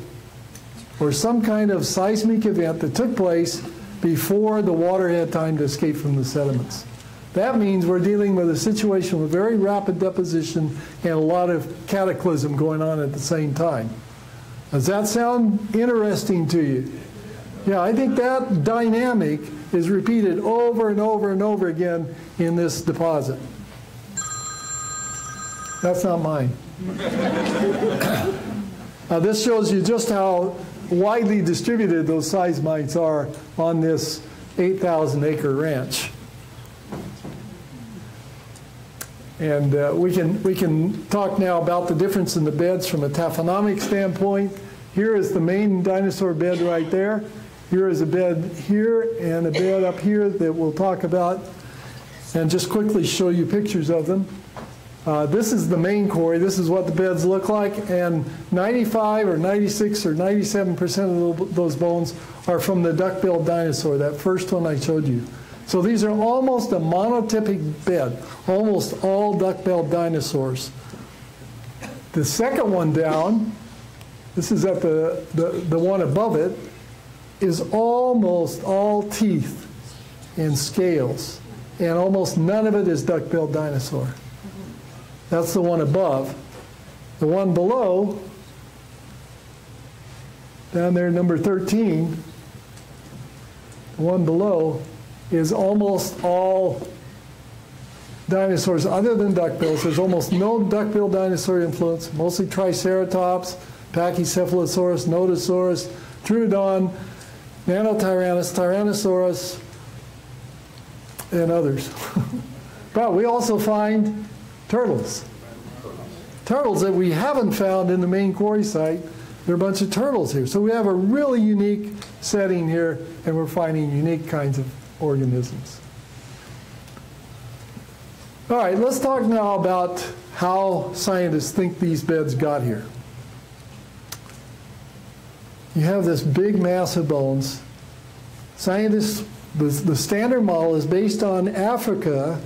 or some kind of seismic event that took place before the water had time to escape from the sediments. That means we're dealing with a situation with very rapid deposition and a lot of cataclysm going on at the same time. Does that sound interesting to you? Yeah, I think that dynamic is repeated over and over and over again in this deposit. That's not mine. This shows you just how widely distributed those seismites are on this 8,000-acre ranch. And we can talk now about the difference in the beds from a taphonomic standpoint. Here is the main dinosaur bed right there. Here is a bed here and a bed up here that we'll talk about and just quickly show you pictures of them. This is the main quarry. This is what the beds look like, and 95 or 96 or 97% of those bones are from the duck-billed dinosaur, that first one I showed you. So these are almost a monotypic bed, almost all duck-billed dinosaurs. The second one down, this is at the one above it, is almost all teeth and scales, and almost none of it is duck-billed dinosaur. That's the one above. The one below, down there, number 13, the one below is almost all dinosaurs other than duckbills. There's almost no duckbill dinosaur influence, mostly Triceratops, Pachycephalosaurus, Notosaurus, Troodon, Nanotyrannus, Tyrannosaurus, and others. But we also find turtles. Turtles that we haven't found in the main quarry site. There are a bunch of turtles here. So we have a really unique setting here, and we're finding unique kinds of organisms. All right, let's talk now about how scientists think these beds got here. You have this big mass of bones. Scientists, the standard model is based on Africa,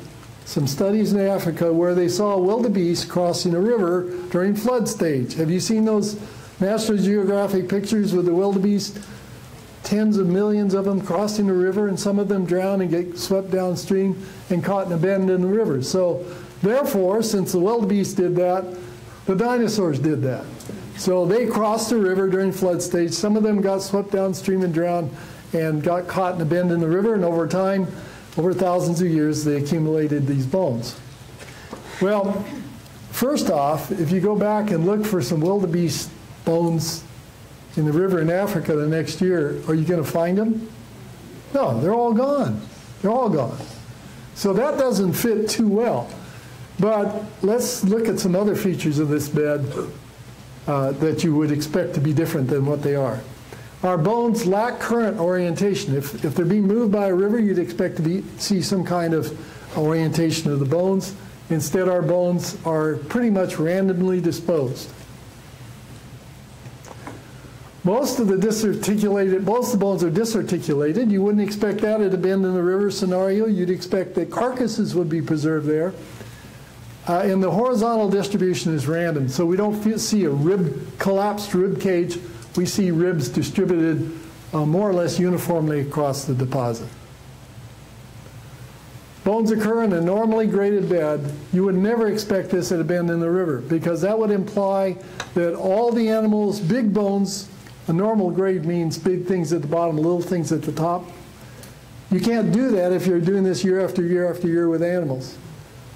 some studies in Africa where they saw wildebeest crossing a river during flood stage. Have you seen those National Geographic pictures with the wildebeest? Tens of millions of them crossing the river, and some of them drown and get swept downstream and caught in a bend in the river. So therefore, since the wildebeest did that, the dinosaurs did that. So they crossed the river during flood stage. Some of them got swept downstream and drowned and got caught in a bend in the river, and over time, over thousands of years, they accumulated these bones. Well, first off, if you go back and look for some wildebeest bones in the river in Africa the next year, are you going to find them? No, they're all gone. They're all gone. So that doesn't fit too well. But let's look at some other features of this bed that you would expect to be different than what they are. Our bones lack current orientation. If they're being moved by a river, you'd expect to see some kind of orientation of the bones. Instead, our bones are pretty much randomly disposed. Most of the bones are disarticulated. You wouldn't expect that at a bend in the river scenario. You'd expect that carcasses would be preserved there. And the horizontal distribution is random, so we don't see a collapsed rib cage. We see ribs distributed more or less uniformly across the deposit. Bones occur in a normally graded bed. You would never expect this at a bend in the river, because that would imply that all the animals, big bones, a normal grade means big things at the bottom, little things at the top. You can't do that if you're doing this year after year after year with animals,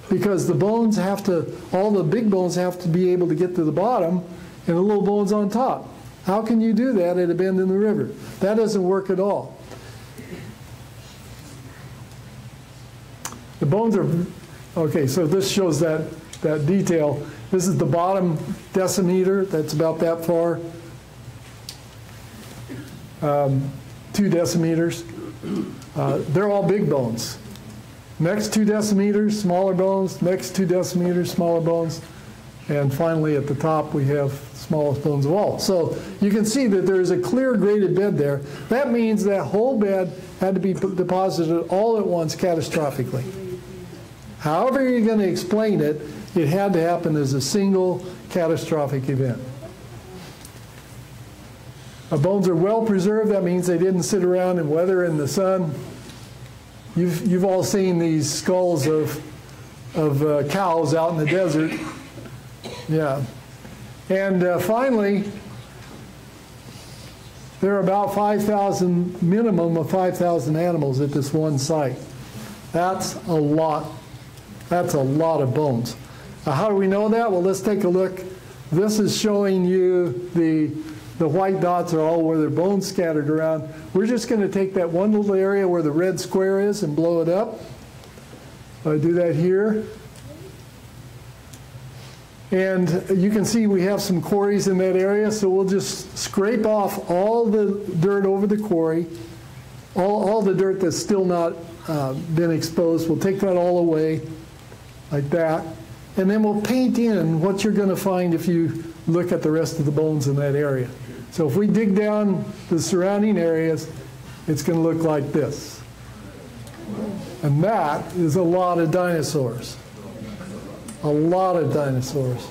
because the bones have to, all the big bones have to be able to get to the bottom and the little bones on top. How can you do that at a bend in the river? That doesn't work at all. The bones are, okay, so this shows that detail. This is the bottom decimeter, that's about that far. 2 decimeters. They're all big bones. Next 2 decimeters, smaller bones. Next 2 decimeters, smaller bones. And finally at the top we have smallest bones of all. So you can see that there's a clear graded bed there. That means that whole bed had to be deposited all at once catastrophically. However you're going to explain it, it had to happen as a single catastrophic event. Bones are well preserved. That means they didn't sit around and weather in the sun. You've all seen these skulls of cows out in the desert. Yeah. And finally, there are about 5,000, minimum of 5,000 animals at this one site. That's a lot. That's a lot of bones. How do we know that? Well, let's take a look. This is showing you the white dots are all where there are bones scattered around. We're just going to take that one little area where the red square is and blow it up. I do that here. And you can see we have some quarries in that area, so we'll just scrape off all the dirt over the quarry, all the dirt that's still not been exposed. We'll take that all away like that. And then we'll paint in what you're going to find if you look at the rest of the bones in that area. So if we dig down the surrounding areas, it's going to look like this. And that is a lot of dinosaurs. A lot of dinosaurs.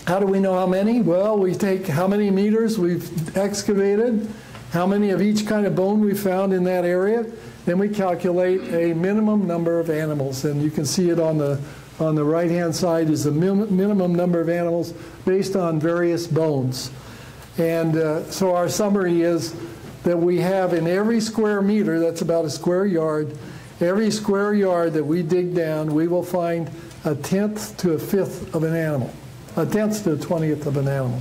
How do we know how many? Well, we take how many meters we've excavated, how many of each kind of bone we found in that area, then we calculate a minimum number of animals. And you can see it on the right-hand side is the minimum number of animals based on various bones. And so our summary is that we have in every square meter, that's about a square yard, every square yard that we dig down, we will find 1/10 to 1/5 of an animal, 1/10 to 1/20 of an animal.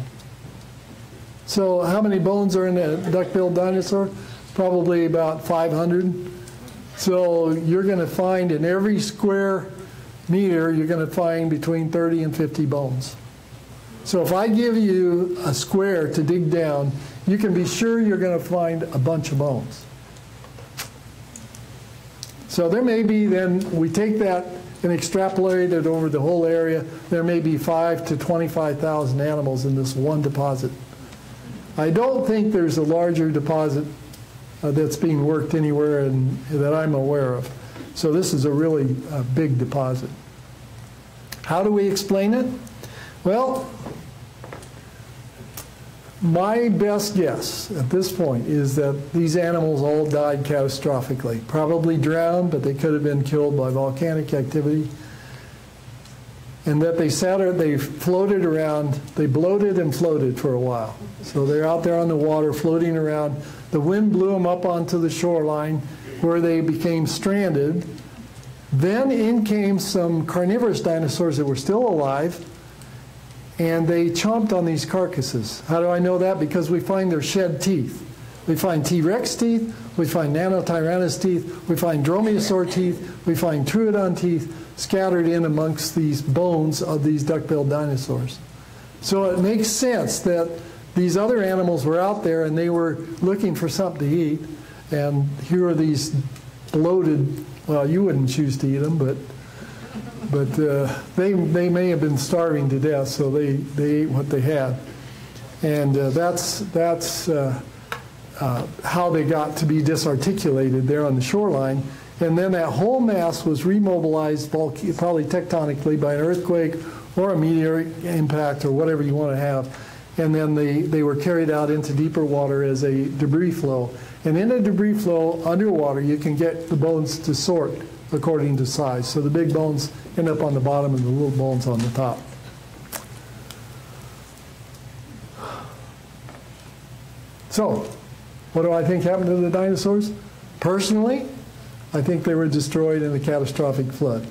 So how many bones are in a duck-billed dinosaur? Probably about 500. So you're going to find in every square meter, you're going to find between 30 and 50 bones. So if I give you a square to dig down, you can be sure you're going to find a bunch of bones. So there may be, then we take that and extrapolate it over the whole area, there may be 5,000 to 25,000 animals in this one deposit. I don't think there's a larger deposit that's being worked anywhere that I'm aware of. So this is a really big deposit. How do we explain it? Well, my best guess at this point is that these animals all died catastrophically. Probably drowned, but they could have been killed by volcanic activity. And that they floated around, they bloated and floated for a while. So they're out there on the water floating around. The wind blew them up onto the shoreline where they became stranded. Then in came some carnivorous dinosaurs that were still alive, and they chomped on these carcasses. How do I know that? Because we find their shed teeth. We find T-Rex teeth, we find Nanotyrannus teeth, we find Dromaeosaur teeth, we find Troodon teeth scattered in amongst these bones of these duck-billed dinosaurs. So it makes sense that these other animals were out there and they were looking for something to eat, and here are these bloated, well, you wouldn't choose to eat them, but they may have been starving to death, so they ate what they had. And that's how they got to be disarticulated there on the shoreline. And then that whole mass was remobilized, probably tectonically, by an earthquake or a meteoric impact or whatever you want to have. And then they were carried out into deeper water as a debris flow. And in a debris flow underwater, you can get the bones to sort according to size. So the big bones end up on the bottom and the little bones on the top. So, what do I think happened to the dinosaurs? Personally, I think they were destroyed in a catastrophic flood.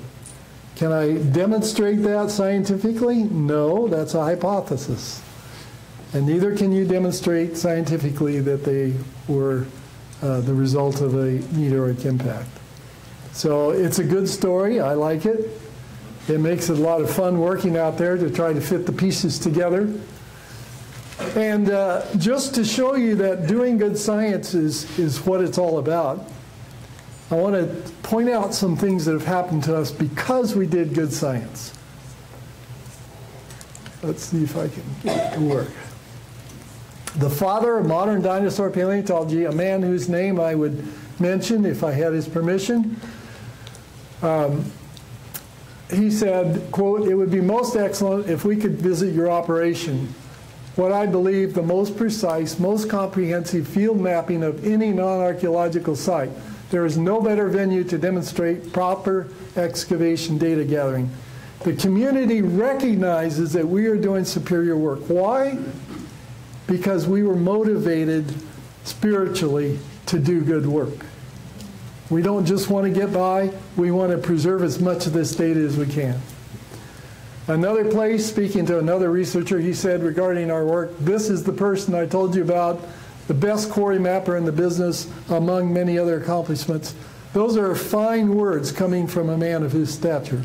Can I demonstrate that scientifically? No, that's a hypothesis. And neither can you demonstrate scientifically that they were the result of a meteoric impact. So it's a good story. I like it. It makes it a lot of fun working out there to try to fit the pieces together. And just to show you that doing good science is what it's all about, I want to point out some things that have happened to us because we did good science. Let's see if I can get it to work. The father of modern dinosaur paleontology, a man whose name I would mention if I had his permission, he said, quote, "It would be most excellent if we could visit your operation. What I believe the most precise, most comprehensive field mapping of any non-archaeological site. There is no better venue to demonstrate proper excavation data gathering. The community recognizes that we are doing superior work." Why? Because we were motivated spiritually to do good work. We don't just want to get by, we want to preserve as much of this data as we can. Another place, speaking to another researcher, he said regarding our work, "This is the person I told you about, the best quarry mapper in the business, among many other accomplishments." Those are fine words coming from a man of his stature.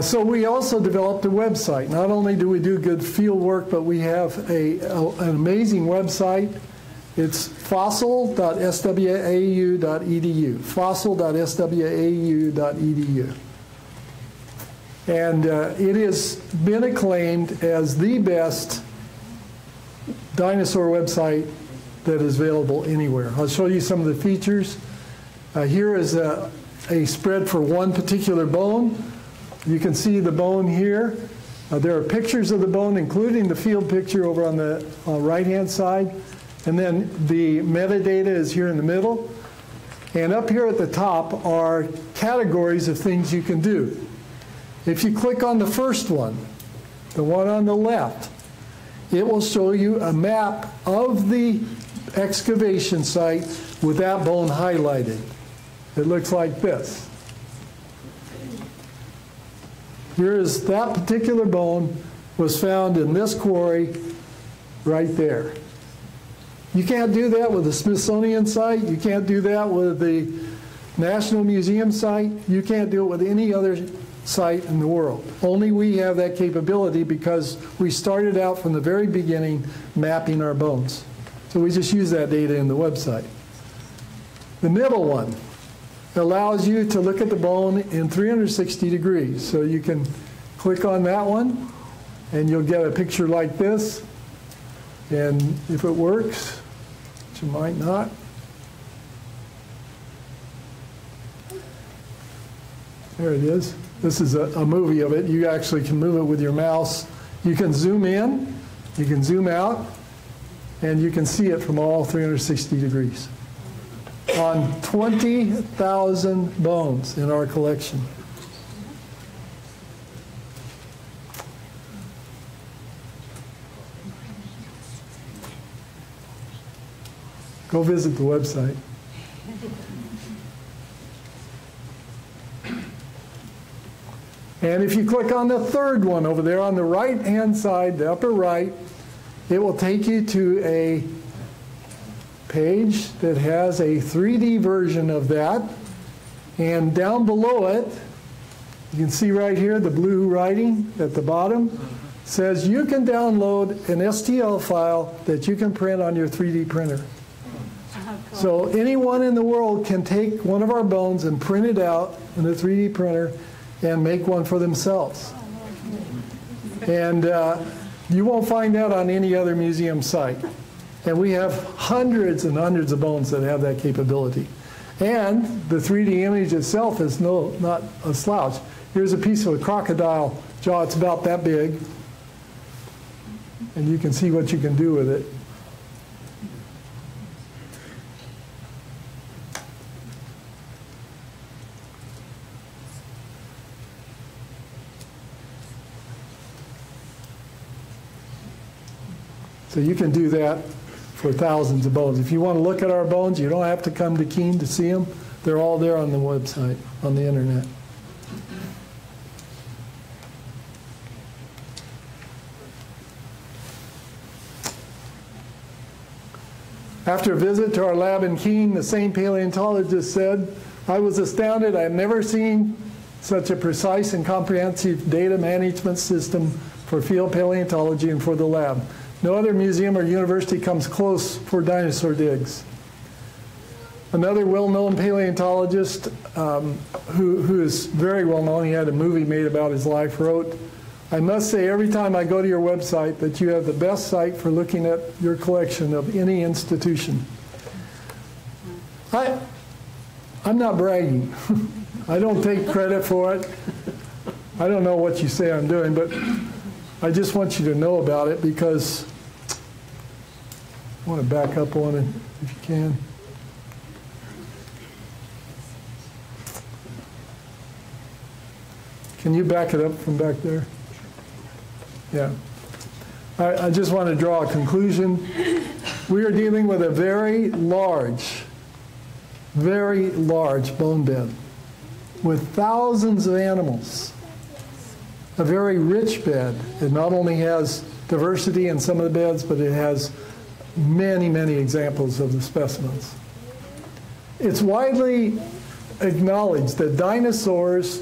So we also developed a website. Not only do we do good field work, but we have an amazing website. It's fossil.swau.edu, fossil.swau.edu. And it has been acclaimed as the best dinosaur website that is available anywhere. I'll show you some of the features. Here is a spread for one particular bone. You can see the bone here. There are pictures of the bone, including the field picture over on the right-hand side. And then the metadata is here in the middle. And up here at the top are categories of things you can do. If you click on the first one, the one on the left, it will show you a map of the excavation site with that bone highlighted. It looks like this. Here is that particular bone was found in this quarry right there. You can't do that with the Smithsonian site. You can't do that with the National Museum site. You can't do it with any other site in the world. Only we have that capability because we started out from the very beginning mapping our bones. So we just use that data in the website. The middle one allows you to look at the bone in 360 degrees. So you can click on that one and you'll get a picture like this. And if it works, which it might not, there it is. This is a movie of it. You actually can move it with your mouse. You can zoom in, you can zoom out, and you can see it from all 360 degrees. On 20,000 bones in our collection. Go visit the website. And if you click on the third one over there on the right-hand side, the upper right, it will take you to a page that has a 3D version of that. And down below it, you can see right here the blue writing at the bottom says you can download an STL file that you can print on your 3D printer. So anyone in the world can take one of our bones and print it out in a 3D printer and make one for themselves. And you won't find that on any other museum site. And we have hundreds and hundreds of bones that have that capability. And the 3D image itself is not a slouch. Here's a piece of a crocodile jaw. It's about that big. And you can see what you can do with it. So you can do that for thousands of bones. If you want to look at our bones, you don't have to come to Keene to see them. They're all there on the website, on the internet. After a visit to our lab in Keene, the same paleontologist said, "I was astounded. I have never seen such a precise and comprehensive data management system for field paleontology and for the lab. No other museum or university comes close for dinosaur digs." Another well-known paleontologist who is very well-known, he had a movie made about his life, wrote, "I must say every time I go to your website that you have the best site for looking at your collection of any institution." I'm not bragging. I don't take credit for it. I don't know what you say I'm doing, but I just want you to know about it because I want to back up on it if you can. Can you back it up from back there? Yeah. I just want to draw a conclusion. We are dealing with a very large bone bed with thousands of animals. A very rich bed. It not only has diversity in some of the beds, but it has many, many examples of the specimens. It's widely acknowledged that dinosaurs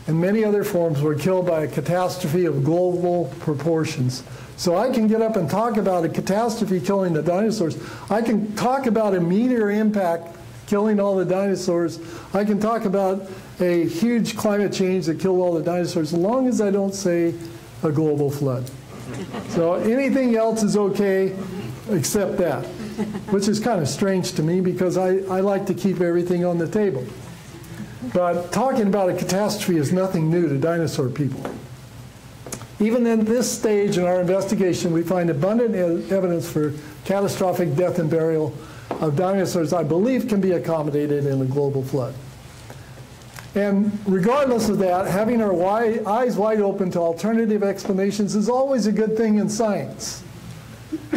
and many other forms were killed by a catastrophe of global proportions. So I can get up and talk about a catastrophe killing the dinosaurs. I can talk about a meteor impact killing all the dinosaurs. I can talk about a huge climate change that killed all the dinosaurs, as long as I don't say a global flood. So anything else is okay except that, which is kind of strange to me because I like to keep everything on the table. But talking about a catastrophe is nothing new to dinosaur people. Even in this stage in our investigation, we find abundant evidence for catastrophic death and burial of dinosaurs I believe can be accommodated in a global flood. And regardless of that, having our eyes wide open to alternative explanations is always a good thing in science.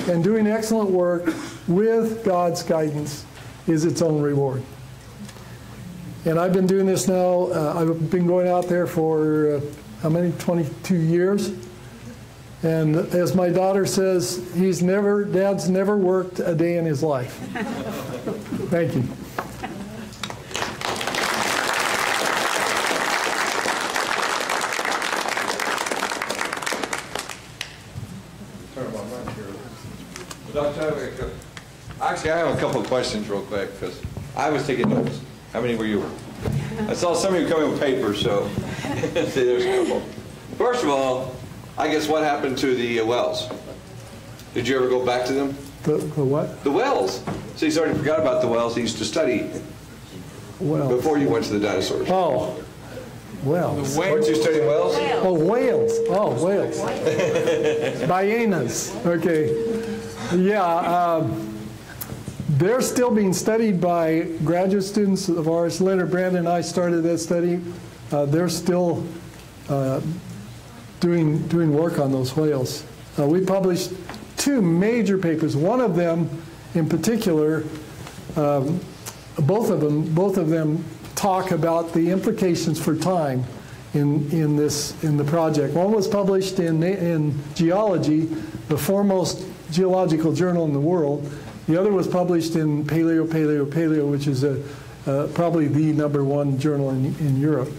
And doing excellent work with God's guidance is its own reward. And I've been doing this now, I've been going out there for, how many, 22 years. And as my daughter says, Dad's never worked a day in his life. Thank you. Actually, I have a couple of questions real quick because I was taking notes. How many were you? I saw some of you coming with papers, so see, there's a couple. First of all, I guess what happened to the wells? Did you ever go back to them? The what? The wells. So you already forgot about the wells you used to study before you went to the dinosaurs. Oh, whales. Weren't you studying wells? Oh, whales. Oh, whales. Ballenas. Okay. Yeah. They're still being studied by graduate students of ours. Leonard Brand and I started that study. They're still doing work on those whales. We published 2 major papers. One of them, in particular, both of them talk about the implications for time in the project. One was published in Geology, the foremost geological journal in the world. The other was published in Paleo, which is probably the #1 journal in Europe.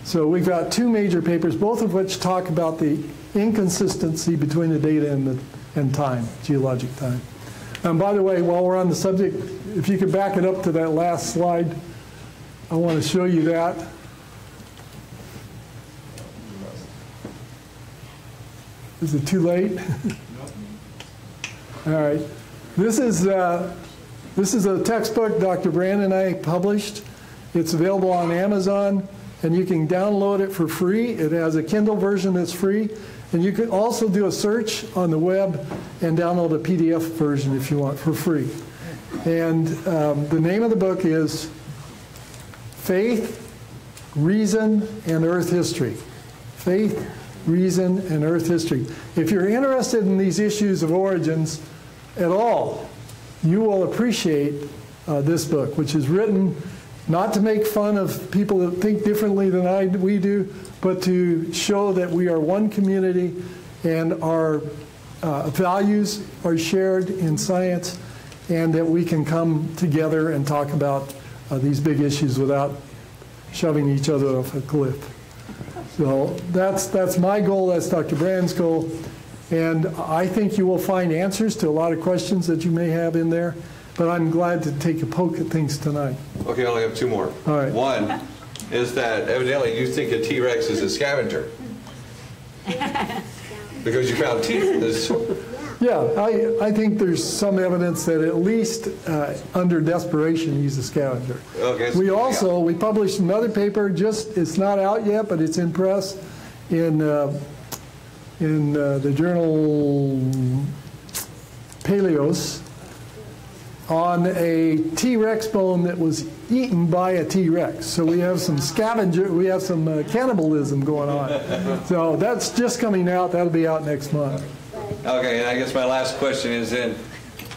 So we've got 2 major papers, both of which talk about the inconsistency between the data and time, geologic time. And by the way, while we're on the subject, if you could back it up to that last slide, I want to show you that. Is it too late? All right. This is a textbook Dr. Brand and I published. It's available on Amazon, and you can download it for free. It has a Kindle version that's free, and you can also do a search on the web and download a PDF version if you want for free. And the name of the book is Faith, Reason, and Earth History. Faith, reason, and Earth history. If you're interested in these issues of origins at all, you will appreciate this book, which is written not to make fun of people that think differently than we do, but to show that we are one community and our values are shared in science, and that we can come together and talk about these big issues without shoving each other off a cliff. So that's my goal, that's Dr. Brand's goal, and I think you will find answers to a lot of questions that you may have in there, but I'm glad to take a poke at things tonight. Okay, I only have two more. All right. One is that evidently you think a T-Rex is a scavenger. Because you found teeth in this. Yeah, I think there's some evidence that at least under desperation he's a scavenger. Okay, so we published another paper, it's not out yet, but it's in press in the journal Paleos on a T-Rex bone that was eaten by a T-Rex. So we have some cannibalism going on. So that's just coming out. That'll be out next month. Okay, and I guess my last question is then,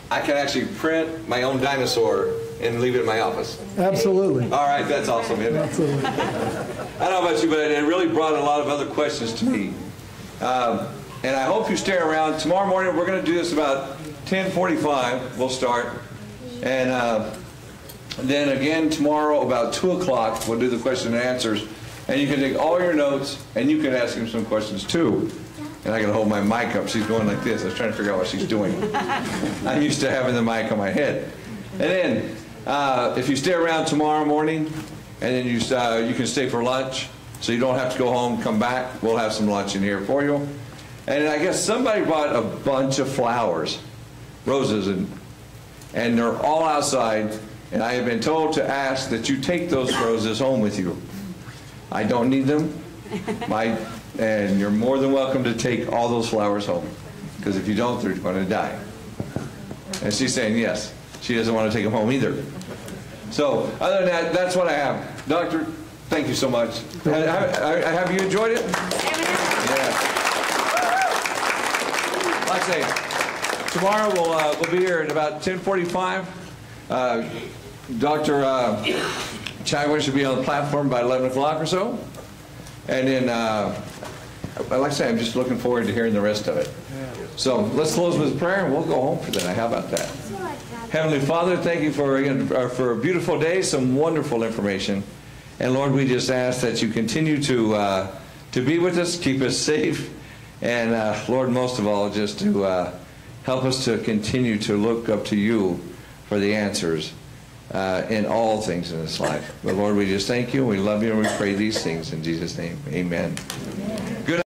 I can actually print my own dinosaur and leave it in my office. Absolutely. All right, that's awesome, isn't it? Absolutely. I don't know about you, but it really brought a lot of other questions to me. And I hope you stay around. Tomorrow morning, we're going to do this about 10:45. We'll start. And then again tomorrow about 2 o'clock, we'll do the question and answers. And you can take all your notes, and you can ask him some questions too. And I got to hold my mic up. She's going like this. I was trying to figure out what she's doing. I'm used to having the mic on my head. And then if you stay around tomorrow morning, and then you can stay for lunch, so you don't have to go home, come back. We'll have some lunch in here for you. And I guess somebody bought a bunch of flowers, roses, and they're all outside. And I have been told to ask that you take those roses home with you. I don't need them. And you're more than welcome to take all those flowers home. Because if you don't, they're going to die. And she's saying yes. She doesn't want to take them home either. So other than that, that's what I have. Doctor, thank you so much. Have you enjoyed it? Yeah. Like I say, tomorrow we'll be here at about 10:45. Dr. Chadwick should be on the platform by 11 o'clock or so. And then, like I say, I'm just looking forward to hearing the rest of it. So let's close with prayer, and we'll go home for that. How about that? Heavenly Father, thank you for a beautiful day, some wonderful information. And Lord, we just ask that you continue to be with us, keep us safe, and Lord, most of all, just to help us to continue to look up to you for the answers in all things in this life. But Lord, we just thank you, we love you, and we pray these things in Jesus' name. Amen. Good.